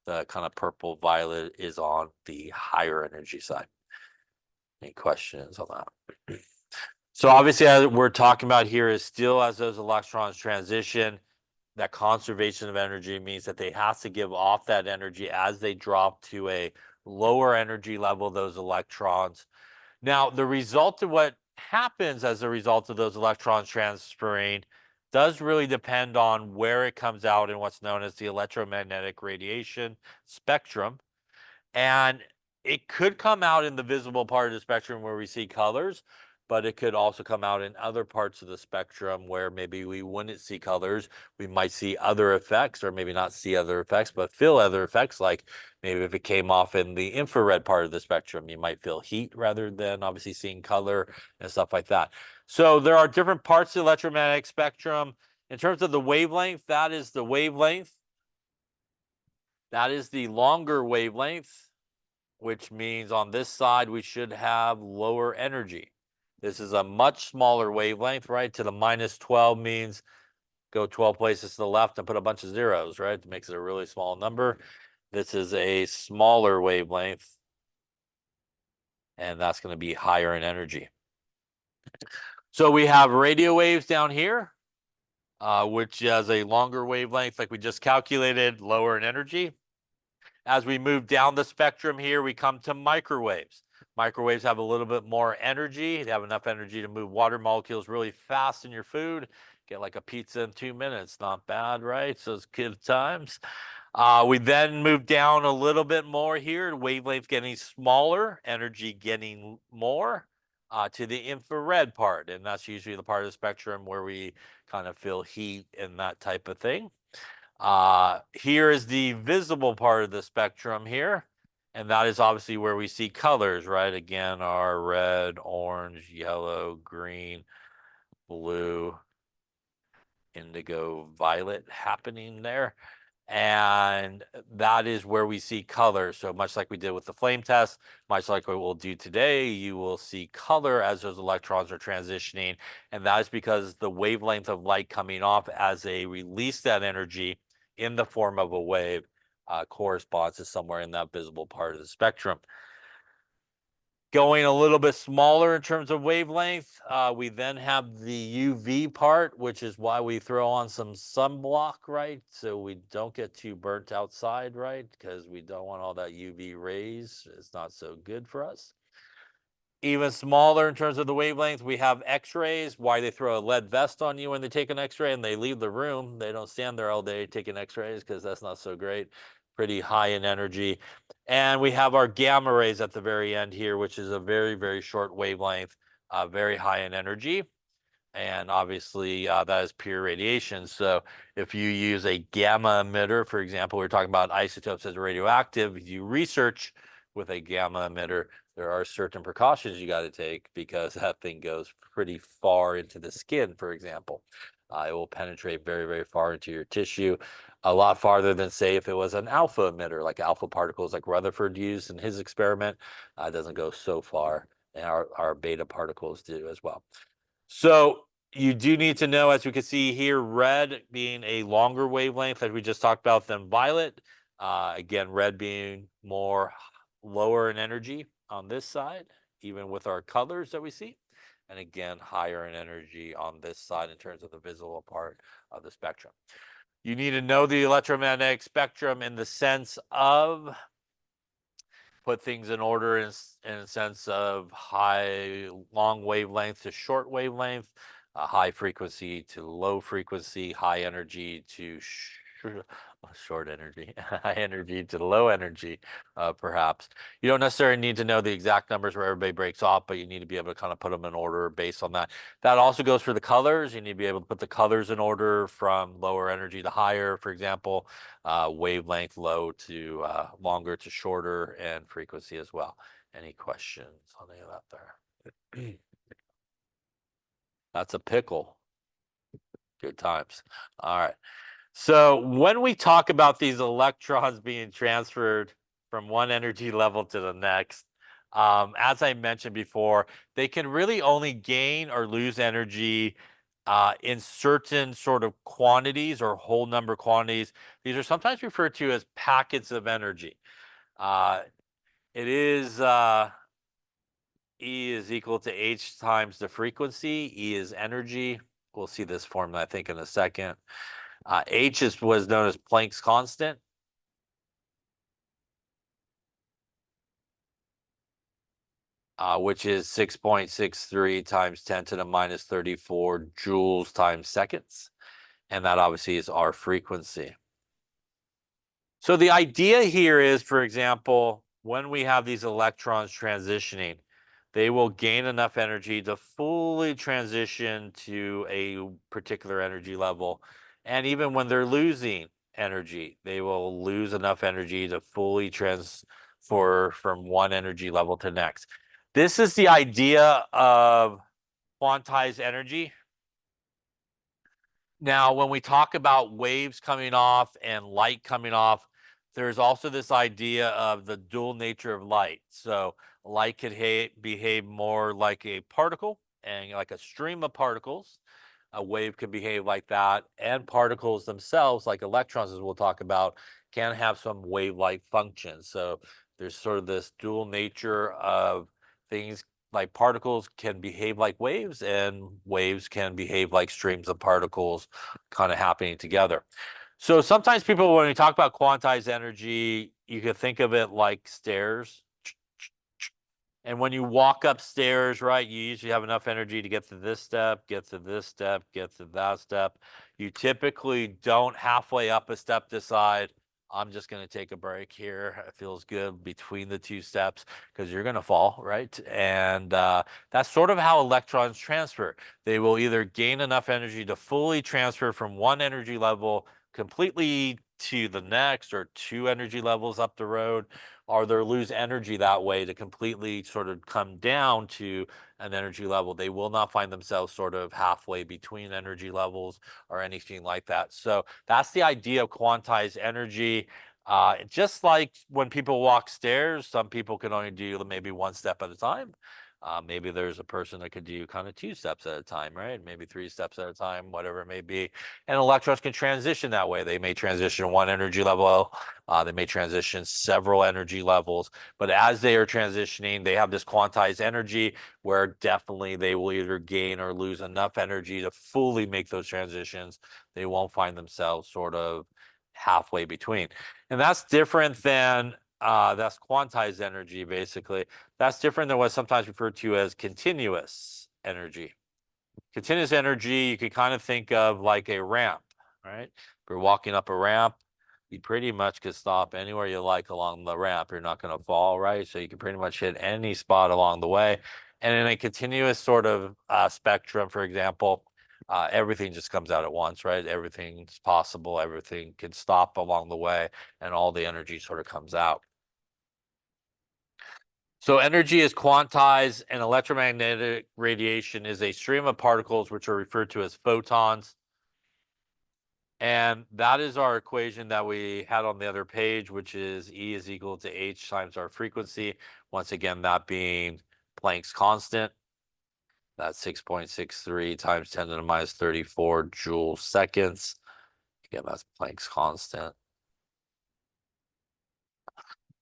The kind of purple violet is on the higher energy side. Any questions on that? So obviously, as we're talking about here is still as those electrons transition, that conservation of energy means that they have to give off that energy as they drop to a lower energy level, those electrons. Now, the result of what happens as a result of those electrons transferring does really depend on where it comes out in what's known as the electromagnetic radiation spectrum. And it could come out in the visible part of the spectrum where we see colors, but it could also come out in other parts of the spectrum where maybe we wouldn't see colors. We might see other effects, or maybe not see other effects, but feel other effects. Like maybe if it came off in the infrared part of the spectrum, you might feel heat rather than obviously seeing color and stuff like that. So there are different parts of the electromagnetic spectrum. In terms of the wavelength, that is the wavelength. That is the longer wavelength, which means on this side we should have lower energy. This is a much smaller wavelength, right? To the minus 12 means go 12 places to the left and put a bunch of zeros, right? It makes it a really small number. This is a smaller wavelength, and that's going to be higher in energy. So we have radio waves down here, which has a longer wavelength like we just calculated, lower in energy. As we move down the spectrum here, we come to microwaves. Microwaves have a little bit more energy. They have enough energy to move water molecules really fast in your food. Get like a pizza in 2 minutes. Not bad, right? So it's good times. We then move down a little bit more here. Wavelength getting smaller, energy getting more to the infrared part. And that's usually the part of the spectrum where we kind of feel heat and that type of thing. Here is the visible part of the spectrum here, and that is obviously where we see colors, right? Again, our red, orange, yellow, green, blue, indigo, violet happening there. And that is where we see color. So much like we did with the flame test, much like we will do today, you will see color as those electrons are transitioning. And that is because the wavelength of light coming off as they release that energy in the form of a wave corresponds to somewhere in that visible part of the spectrum. Going a little bit smaller in terms of wavelength, we then have the UV part, which is why we throw on some sunblock, right? So we don't get too burnt outside, right? Because we don't want all that UV rays. It's not so good for us. Even smaller in terms of the wavelength, we have X-rays. Why they throw a lead vest on you when they take an X-ray and they leave the room. They don't stand there all day taking X-rays because that's not so great. Pretty high in energy. And we have our gamma rays at the very end here, which is a very, very short wavelength, very high in energy. And obviously, that is pure radiation. So if you use a gamma emitter, for example, we're talking about isotopes as radioactive, if you research with a gamma emitter, there are certain precautions you got to take because that thing goes pretty far into the skin, for example. It will penetrate very, very far into your tissue, a lot farther than, say, if it was an alpha emitter, like alpha particles like Rutherford used in his experiment. It doesn't go so far, and our beta particles do as well. So you do need to know, as we can see here, red being a longer wavelength, as we just talked about, than violet. Again, red being more lower in energy on this side, even with our colors that we see. And again, higher in energy on this side in terms of the visible part of the spectrum. You need to know the electromagnetic spectrum in the sense of put things in order in a sense of long wavelength to short wavelength, high frequency to low frequency, high energy to short energy, high energy to low energy, perhaps. You don't necessarily need to know the exact numbers where everybody breaks off, but you need to be able to kind of put them in order based on that. That also goes for the colors. You need to be able to put the colors in order from lower energy to higher, for example, wavelength low to longer to shorter, and frequency as well. Any questions on any of that there? That's a pickle. Good times. All right. So when we talk about these electrons being transferred from one energy level to the next, as I mentioned before, they can really only gain or lose energy in certain sort of quantities or whole number quantities. These are sometimes referred to as packets of energy. It is E is equal to H times the frequency. E is energy. We'll see this formula, I think, in a second. H was known as Planck's constant. Which is 6.63 times 10 to the minus 34 joules times seconds. And that obviously is our frequency. So the idea here is, for example, when we have these electrons transitioning, they will gain enough energy to fully transition to a particular energy level. And even when they're losing energy, they will lose enough energy to fully transfer from one energy level to next. This is the idea of quantized energy. Now, when we talk about waves coming off and light coming off, there's also this idea of the dual nature of light. So light could behave more like a particle and like a stream of particles. A wave could behave like that. And particles themselves, like electrons, as we'll talk about, can have some wave-like functions. So there's sort of this dual nature of things like particles can behave like waves, and waves can behave like streams of particles kind of happening together. So sometimes people, when we talk about quantized energy, you could think of it like stairs. And when you walk upstairs, right, you usually have enough energy to get to this step, get to this step, get to that step. You typically don't halfway up a step decide, I'm just going to take a break here. It feels good between the two steps, because you're going to fall, right? And that's sort of how electrons transfer. They will either gain enough energy to fully transfer from one energy level completely to the next, or two energy levels up the road, or they'll lose energy that way to completely sort of come down to an energy level. They will not find themselves sort of halfway between energy levels or anything like that. So that's the idea of quantized energy. Just like when people walk stairs, some people can only do maybe one step at a time. Maybe there's a person that could do kind of two steps at a time, right? Maybe three steps at a time, whatever it may be. And electrons can transition that way. They may transition one energy level. They may transition several energy levels. But as they are transitioning, they have this quantized energy where definitely they will either gain or lose enough energy to fully make those transitions. They won't find themselves sort of halfway between. And that's different than that's quantized energy, basically. That's different than what's sometimes referred to as continuous energy. Continuous energy, you could kind of think of like a ramp, right? If you're walking up a ramp, you pretty much could stop anywhere you like along the ramp. You're not going to fall, right? So you can pretty much hit any spot along the way. And in a continuous sort of spectrum, for example, everything just comes out at once, right? Everything's possible. Everything can stop along the way, and all the energy sort of comes out. So energy is quantized, and electromagnetic radiation is a stream of particles which are referred to as photons. And that is our equation that we had on the other page, which is E is equal to H times our frequency. Once again, that being Planck's constant. That's 6.63 times 10 to the minus 34 joule seconds. Again, that's Planck's constant.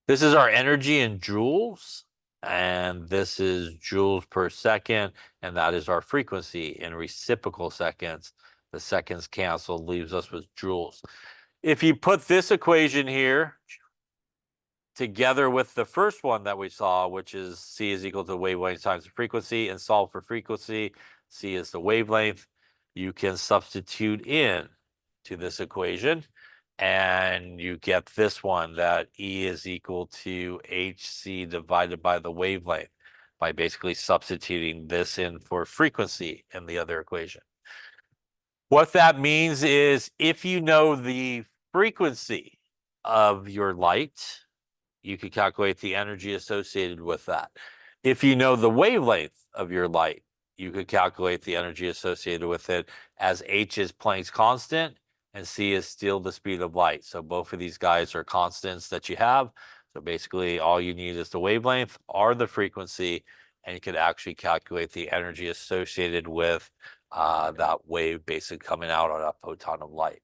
This is our energy in joules, and this is joules per second, and that is our frequency in reciprocal seconds. The seconds cancel, leaves us with joules. If you put this equation here together with the first one that we saw, which is C is equal to wavelength times the frequency, and solve for frequency, C is the wavelength, you can substitute in to this equation. And you get this one, that E is equal to hc divided by the wavelength, by basically substituting this in for frequency in the other equation. What that means is if you know the frequency of your light, you can calculate the energy associated with that. If you know the wavelength of your light, you could calculate the energy associated with it, as h is Planck's constant and c is still the speed of light. So both of these guys are constants that you have. So basically all you need is the wavelength or the frequency, and you could actually calculate the energy associated with that wave basically coming out on a photon of light.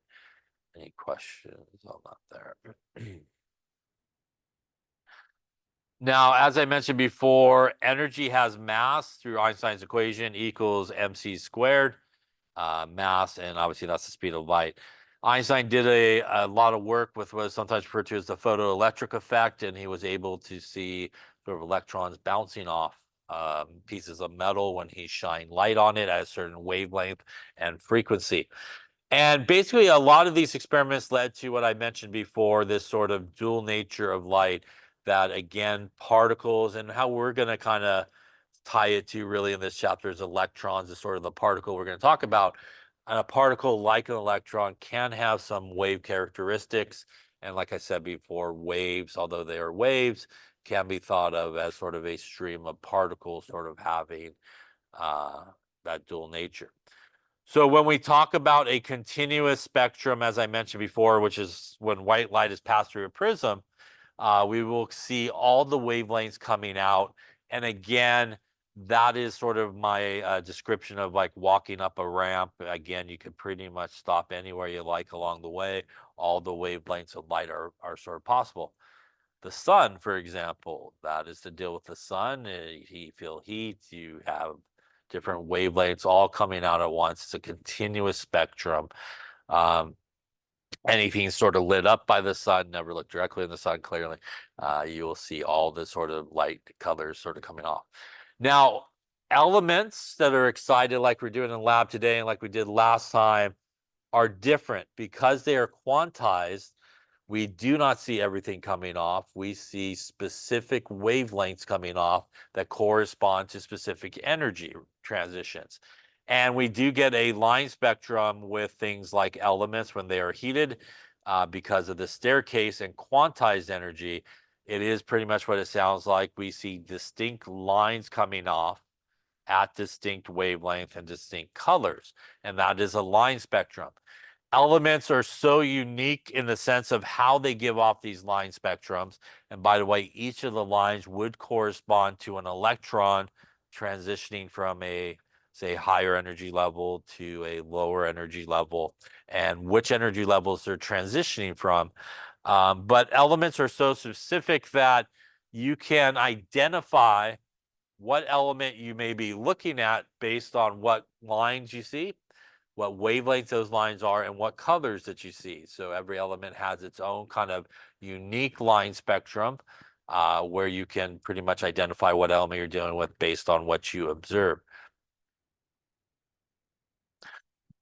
Any questions on that there? Now, as I mentioned before, energy has mass through Einstein's equation equals mc squared, mass, and obviously that's the speed of light. Einstein did a lot of work with what is sometimes referred to as the photoelectric effect, and he was able to see sort of electrons bouncing off pieces of metal when he shined light on it at a certain wavelength and frequency. And basically, a lot of these experiments led to what I mentioned before, this sort of dual nature of light, that again, particles, and how we're going to kind of tie it to really in this chapter is electrons is sort of the particle we're going to talk about. And a particle like an electron can have some wave characteristics. And like I said before, waves, although they are waves, can be thought of as sort of a stream of particles sort of having that dual nature. So when we talk about a continuous spectrum, as I mentioned before, which is when white light is passed through a prism, we will see all the wavelengths coming out. And again, that is sort of my description of like walking up a ramp. Again, you can pretty much stop anywhere you like along the way. All the wavelengths of light are sort of possible. The sun, for example, that is to deal with the sun. You feel heat, you have different wavelengths all coming out at once. It's a continuous spectrum. Anything sort of lit up by the sun, never look directly in the sun clearly, you will see all the sort of light colors sort of coming off. Now, elements that are excited like we're doing in the lab today and like we did last time are different because they are quantized. We do not see everything coming off. We see specific wavelengths coming off that correspond to specific energy transitions. And we do get a line spectrum with things like elements when they are heated because of the staircase and quantized energy. It is pretty much what it sounds like. We see distinct lines coming off at distinct wavelength and distinct colors. And that is a line spectrum. Elements are so unique in the sense of how they give off these line spectrums. And by the way, each of the lines would correspond to an electron transitioning from a, say, higher energy level to a lower energy level, and which energy levels they're transitioning from. But elements are so specific that you can identify what element you may be looking at based on what lines you see, what wavelengths those lines are, and what colors that you see. So every element has its own kind of unique line spectrum where you can pretty much identify what element you're dealing with based on what you observe.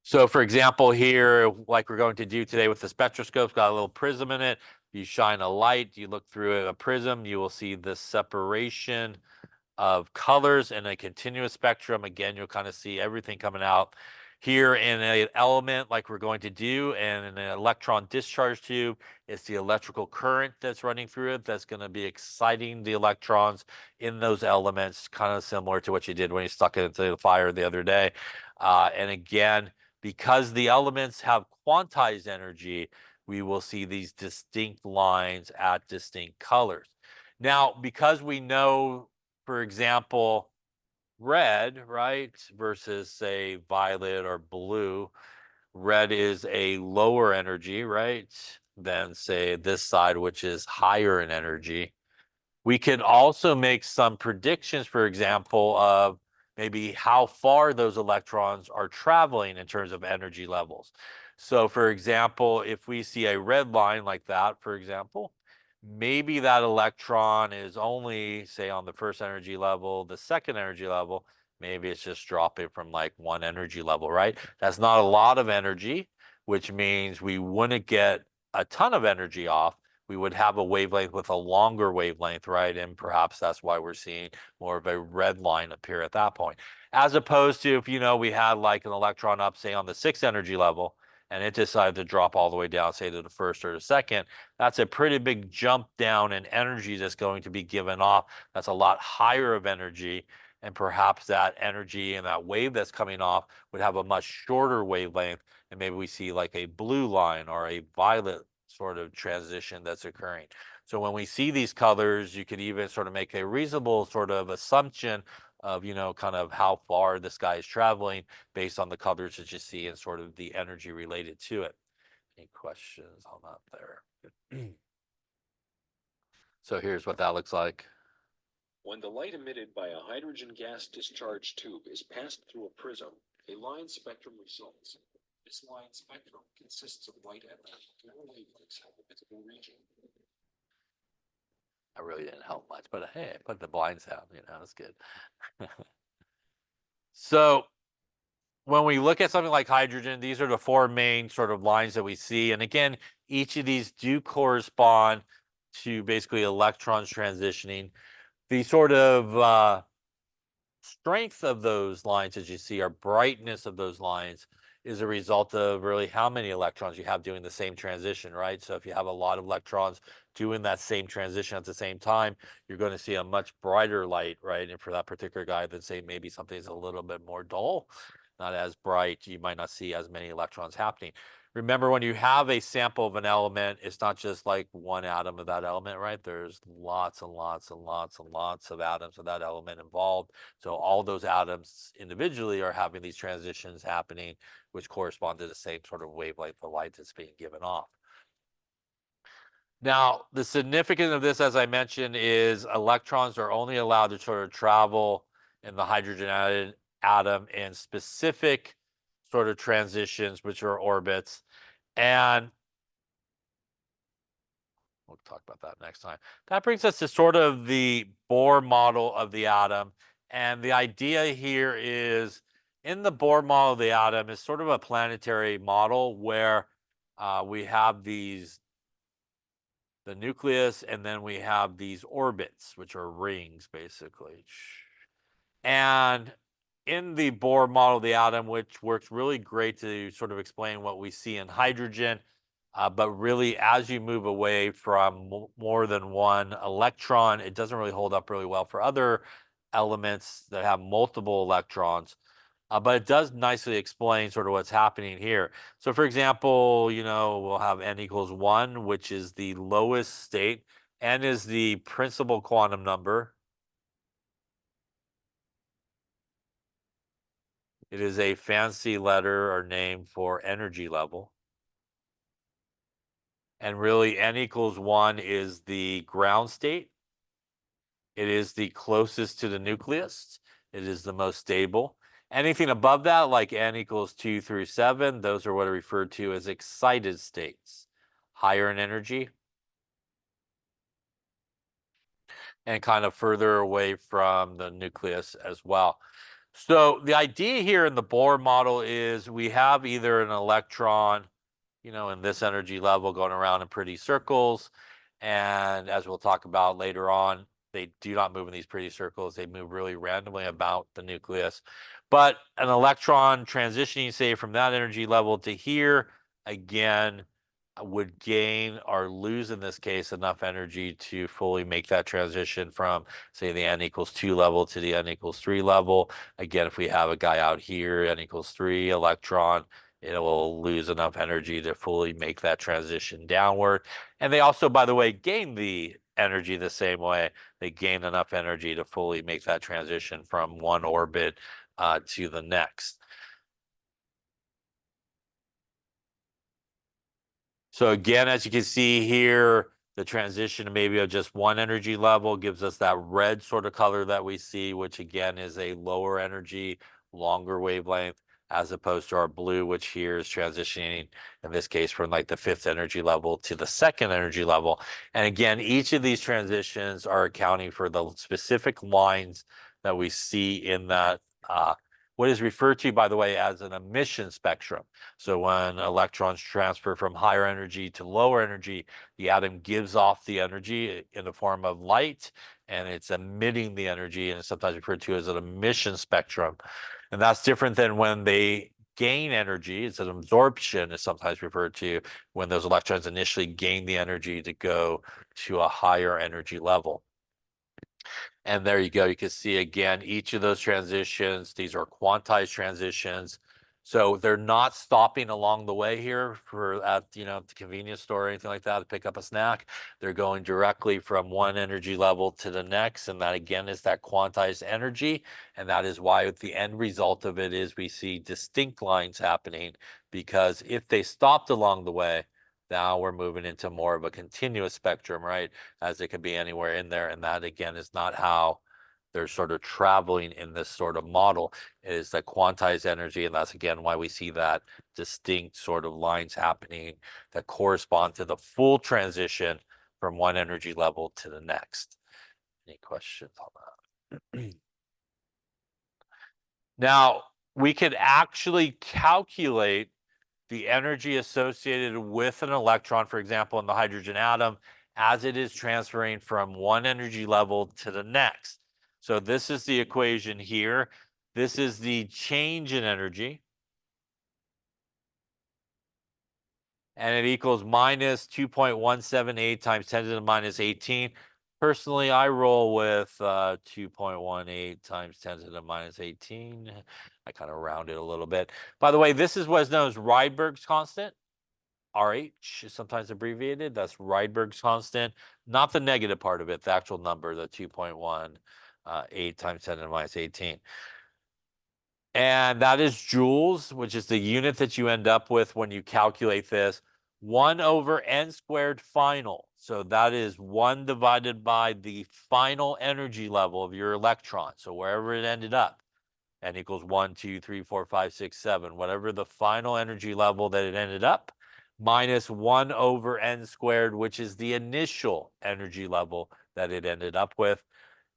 So for example, here, like we're going to do today with the spectroscope, it's got a little prism in it. You shine a light, you look through a prism, you will see the separation of colors in a continuous spectrum. Again, you'll kind of see everything coming out here in an element like we're going to do, and in an electron discharge tube, it's the electrical current that's running through it that's going to be exciting the electrons in those elements, kind of similar to what you did when you stuck it into the fire the other day. And again, because the elements have quantized energy, we will see these distinct lines at distinct colors. Now, because we know, for example, red, right, versus say violet or blue, red is a lower energy, right, than say this side, which is higher in energy. We can also make some predictions, for example, of maybe how far those electrons are traveling in terms of energy levels. So for example, if we see a red line like that, for example, maybe that electron is only, say, on the first energy level, the second energy level, maybe it's just dropping from like one energy level, right? That's not a lot of energy, which means we wouldn't get a ton of energy off, we would have a wavelength with a longer wavelength, right? And perhaps that's why we're seeing more of a red line appear at that point. As opposed to if, we had like an electron up, say, on the 6th energy level, and it decided to drop all the way down, say, to the 1st or the 2nd, that's a pretty big jump down in energy that's going to be given off. That's a lot higher of energy. And perhaps that energy and that wave that's coming off would have a much shorter wavelength. And maybe we see like a blue line or a violet sort of transition that's occurring. So when we see these colors, you could even sort of make a reasonable sort of assumption of, kind of how far the sky is traveling based on the colors that you see and sort of the energy related to it. Any questions on that there? So here's what that looks like. When the light emitted by a hydrogen gas discharge tube is passed through a prism, a line spectrum results. This line spectrum consists of light at four wavelengths of the visible region. I really didn't help much, but hey, I put the blinds out, that's good. So when we look at something like hydrogen, these are the four main sort of lines that we see. And again, each of these do correspond to basically electrons transitioning. The sort of strength of those lines, as you see, or brightness of those lines is a result of really how many electrons you have doing the same transition, right? So if you have a lot of electrons doing that same transition at the same time, you're going to see a much brighter light, right? And for that particular guy, then say maybe something's a little bit more dull, not as bright, you might not see as many electrons happening. Remember, when you have a sample of an element, it's not just like one atom of that element, right? There's lots and lots and lots and lots of atoms of that element involved. So all those atoms individually are having these transitions happening, which correspond to the same sort of wavelength of light that's being given off. Now, the significance of this, as I mentioned, is electrons are only allowed to sort of travel in the hydrogen atom in specific sort of transitions, which are orbits. And we'll talk about that next time. That brings us to sort of the Bohr model of the atom. And the idea here is in the Bohr model of the atom is sort of a planetary model where we have the nucleus, and then we have these orbits, which are rings, basically. And in the Bohr model of the atom, which works really great to sort of explain what we see in hydrogen, but really as you move away from more than one electron, it doesn't really hold up really well for other elements that have multiple electrons. But it does nicely explain sort of what's happening here. So for example, we'll have n equals 1, which is the lowest state. N is the principal quantum number. It is a fancy letter or name for energy level. And really, n equals 1 is the ground state. It is the closest to the nucleus. It is the most stable. Anything above that, like n equals 2 through 7, those are what are referred to as excited states, higher in energy, and kind of further away from the nucleus as well. So the idea here in the Bohr model is we have either an electron, in this energy level going around in pretty circles. And as we'll talk about later on, they do not move in these pretty circles. They move really randomly about the nucleus. But an electron transitioning, say, from that energy level to here, again, would gain or lose, in this case, enough energy to fully make that transition from, say, the n equals 2 level to the n equals 3 level. Again, if we have a guy out here, n equals 3 electron, it will lose enough energy to fully make that transition downward. And they also, by the way, gain the energy the same way. They gain enough energy to fully make that transition from one orbit to the next. So again, as you can see here, the transition maybe of just one energy level gives us that red sort of color that we see, which again is a lower energy, longer wavelength, as opposed to our blue, which here is transitioning, in this case, from like the 5th energy level to the 2nd energy level. And again, each of these transitions are accounting for the specific lines that we see in that what is referred to, by the way, as an emission spectrum. So when electrons transfer from higher energy to lower energy, the atom gives off the energy in the form of light, and it's emitting the energy, and it's sometimes referred to as an emission spectrum. And that's different than when they gain energy. It's an absorption, is sometimes referred to when those electrons initially gain the energy to go to a higher energy level. And there you go. You can see again, each of those transitions, these are quantized transitions. So they're not stopping along the way here for at, the convenience store or anything like that to pick up a snack. They're going directly from one energy level to the next. And that again is that quantized energy. And that is why the end result of it is we see distinct lines happening, because if they stopped along the way, now we're moving into more of a continuous spectrum, right? As it could be anywhere in there. And that again is not how they're sort of traveling in this sort of model. It is the quantized energy. And that's again why we see that distinct sort of lines happening that correspond to the full transition from one energy level to the next. Any questions on that? Now, we could actually calculate the energy associated with an electron, for example, in the hydrogen atom, as it is transferring from one energy level to the next. So this is the equation here. This is the change in energy. And it equals minus 2.178 times 10 to the minus 18. Personally, I roll with 2.18 times 10 to the minus 18. I kind of round it a little bit. By the way, this is what is known as Rydberg's constant. RH is sometimes abbreviated. That's Rydberg's constant, not the negative part of it, the actual number, the 2.18 times 10 to the minus 18. And that is joules, which is the unit that you end up with when you calculate this. 1 over n squared final. So that is 1 divided by the final energy level of your electron. So wherever it ended up, n equals 1, 2, 3, 4, 5, 6, 7, whatever the final energy level that it ended up, minus 1 over n squared, which is the initial energy level that it ended up with.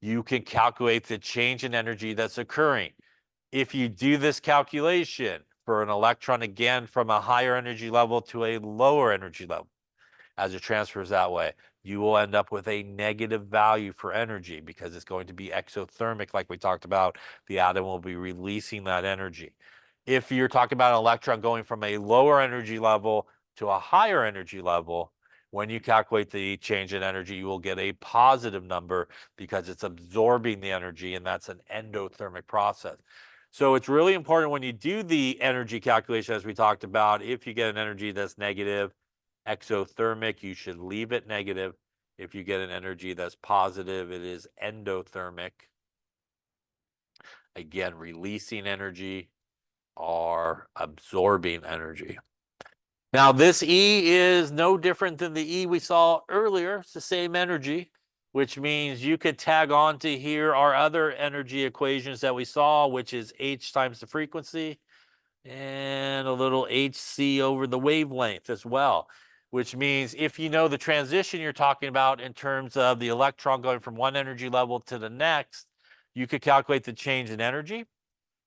You can calculate the change in energy that's occurring. If you do this calculation for an electron, again, from a higher energy level to a lower energy level, as it transfers that way, you will end up with a negative value for energy because it's going to be exothermic, like we talked about. The atom will be releasing that energy. If you're talking about an electron going from a lower energy level to a higher energy level, when you calculate the change in energy, you will get a positive number because it's absorbing the energy, and that's an endothermic process. So it's really important when you do the energy calculation, as we talked about, if you get an energy that's negative, exothermic, you should leave it negative. If you get an energy that's positive, it is endothermic. Again, releasing energy or absorbing energy. Now, this E is no different than the E we saw earlier. It's the same energy, which means you could tag on to here our other energy equations that we saw, which is H times the frequency and a little HC over the wavelength as well, which means if you know the transition you're talking about in terms of the electron going from one energy level to the next, you could calculate the change in energy.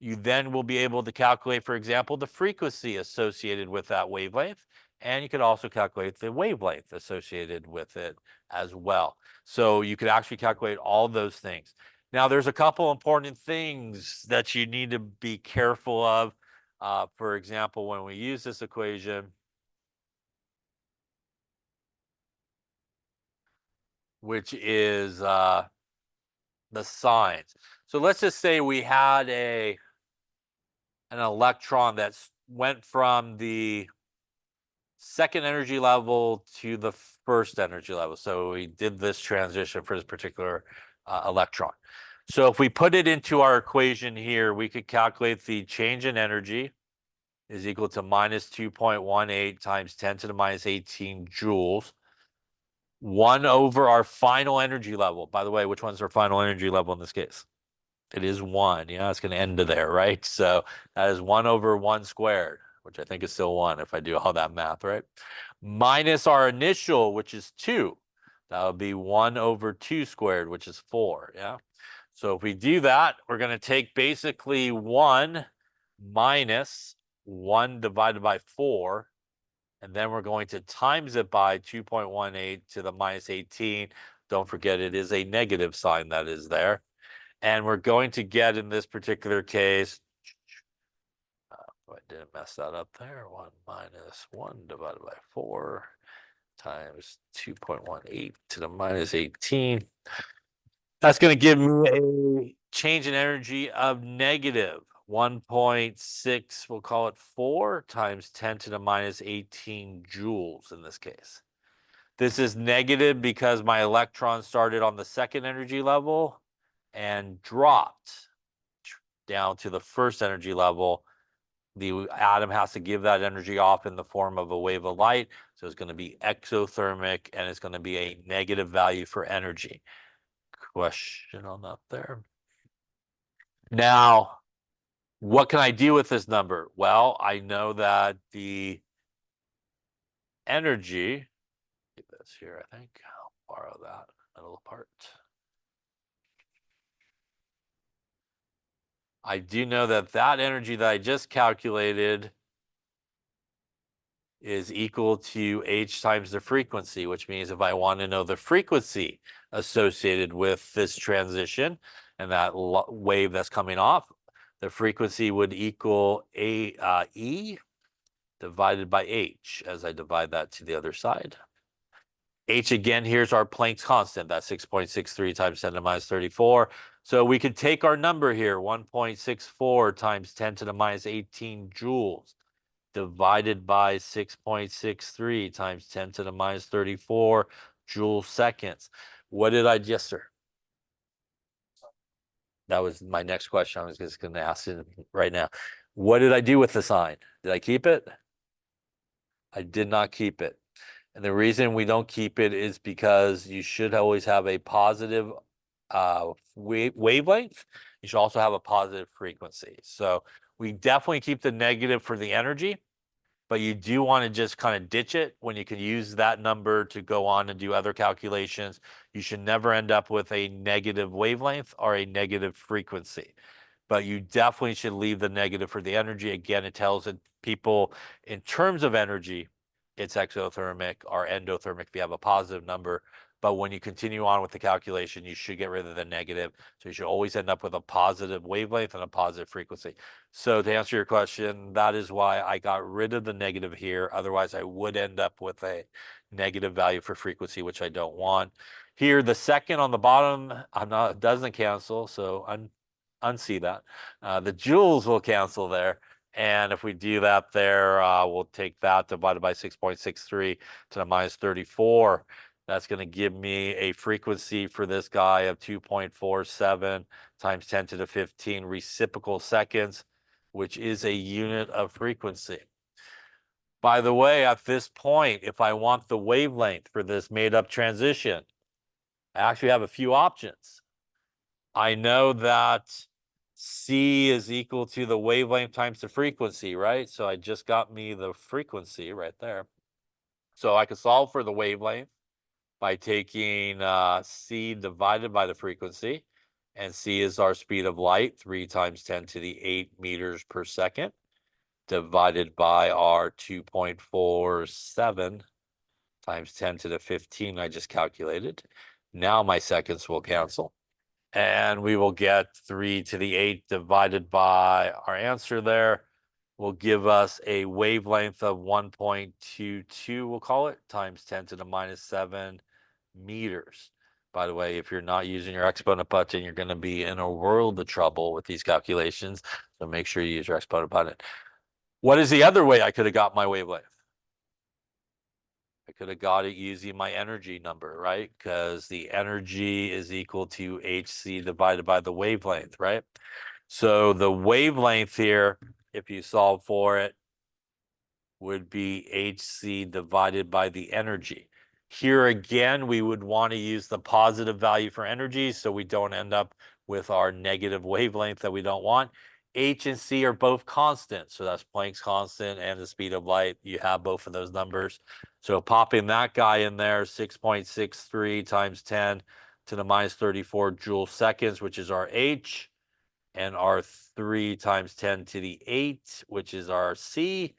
You then will be able to calculate, for example, the frequency associated with that wavelength. And you could also calculate the wavelength associated with it as well. So you could actually calculate all those things. Now, there's a couple important things that you need to be careful of. For example, when we use this equation, which is the signs. So let's just say we had an electron that went from the second energy level to the first energy level. So we did this transition for this particular electron. So if we put it into our equation here, we could calculate the change in energy is equal to minus 2.18 times 10 to the minus 18 joules. 1 over our final energy level. By the way, which one's our final energy level in this case? It is 1. Yeah, it's going to end to there, right? So that is 1 over 1 squared, which I think is still 1 if I do all that math, right? Minus our initial, which is 2. That would be 1 over 2 squared, which is 4, yeah? So if we do that, we're going to take basically 1 minus 1 divided by 4, and then we're going to times it by 2.18 to the minus 18. Don't forget, it is a negative sign that is there. And we're going to get, in this particular case, I didn't mess that up there, 1 minus 1 divided by 4 times 2.18 to the minus 18. That's going to give me a change in energy of negative 1.6, we'll call it 4 times 10 to the minus 18 joules in this case. This is negative because my electron started on the second energy level and dropped down to the first energy level. The atom has to give that energy off in the form of a wave of light. So it's going to be exothermic, and it's going to be a negative value for energy. Question on that there. Now, what can I do with this number? Well, I know that the energy, get this here, I think I'll borrow that little part. I do know that that energy that I just calculated is equal to h times the frequency, which means if I want to know the frequency associated with this transition and that wave that's coming off, the frequency would equal E divided by h as I divide that to the other side. H again, here's our Planck's constant. That's 6.63 times 10 to the minus 34. So we could take our number here, 1.64 times 10 to the minus 18 joules divided by 6.63 times 10 to the minus 34 joule seconds. What did I, yes, sir? That was my next question. I was just going to ask it right now. What did I do with the sign? Did I keep it? I did not keep it. And the reason we don't keep it is because you should always have a positive wavelength. You should also have a positive frequency. So we definitely keep the negative for the energy, but you do want to just kind of ditch it when you can use that number to go on and do other calculations. You should never end up with a negative wavelength or a negative frequency, but you definitely should leave the negative for the energy. Again, it tells people in terms of energy, it's exothermic or endothermic if you have a positive number. But when you continue on with the calculation, you should get rid of the negative. So you should always end up with a positive wavelength and a positive frequency. So to answer your question, that is why I got rid of the negative here. Otherwise, I would end up with a negative value for frequency, which I don't want. Here, the second on the bottom, doesn't cancel, so unsee that. The joules will cancel there. And if we do that there, we'll take that divided by 6.63 to the minus 34. That's going to give me a frequency for this guy of 2.47 times 10 to the 15 reciprocal seconds, which is a unit of frequency. By the way, at this point, if I want the wavelength for this made-up transition, I actually have a few options. I know that C is equal to the wavelength times the frequency, right? So I just got me the frequency right there. So I could solve for the wavelength by taking C divided by the frequency. And C is our speed of light, 3 times 10 to the 8 meters per second, divided by our 2.47 times 10 to the 15 I just calculated. Now my seconds will cancel. And we will get 3 to the 8 divided by our answer there will give us a wavelength of 1.22, we'll call it, times 10 to the minus 7 meters. By the way, if you're not using your exponent button, you're going to be in a world of trouble with these calculations. So make sure you use your exponent button. What is the other way I could have got my wavelength? I could have got it using my energy number, right? Because the energy is equal to hc divided by the wavelength, right? So the wavelength here, if you solve for it, would be hc divided by the energy. Here again, we would want to use the positive value for energy so we don't end up with our negative wavelength that we don't want. H and C are both constant, so that's Planck's constant and the speed of light. You have both of those numbers. So popping that guy in there, 6.63 times 10 to the minus 34 joule seconds, which is our H, and our 3 times 10 to the 8, which is our C,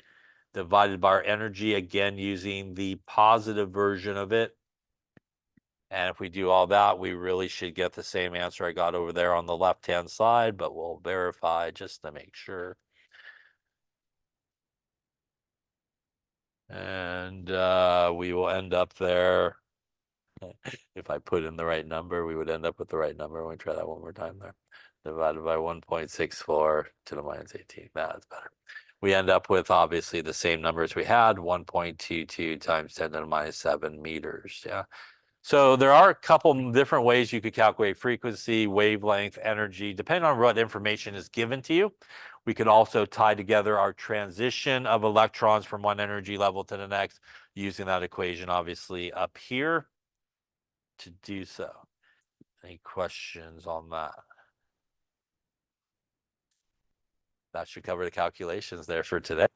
divided by our energy, again, using the positive version of it. And if we do all that, we really should get the same answer I got over there on the left-hand side, but we'll verify just to make sure. And we will end up there. If I put in the right number, we would end up with the right number. Let me try that one more time there. Divided by 1.64 to the minus 18. That's better. We end up with obviously the same numbers we had, 1.22 times 10 to the minus 7 meters. Yeah. So there are a couple different ways you could calculate frequency, wavelength, energy, depending on what information is given to you. We could also tie together our transition of electrons from one energy level to the next using that equation, obviously, up here to do so. Any questions on that? That should cover the calculations there for today.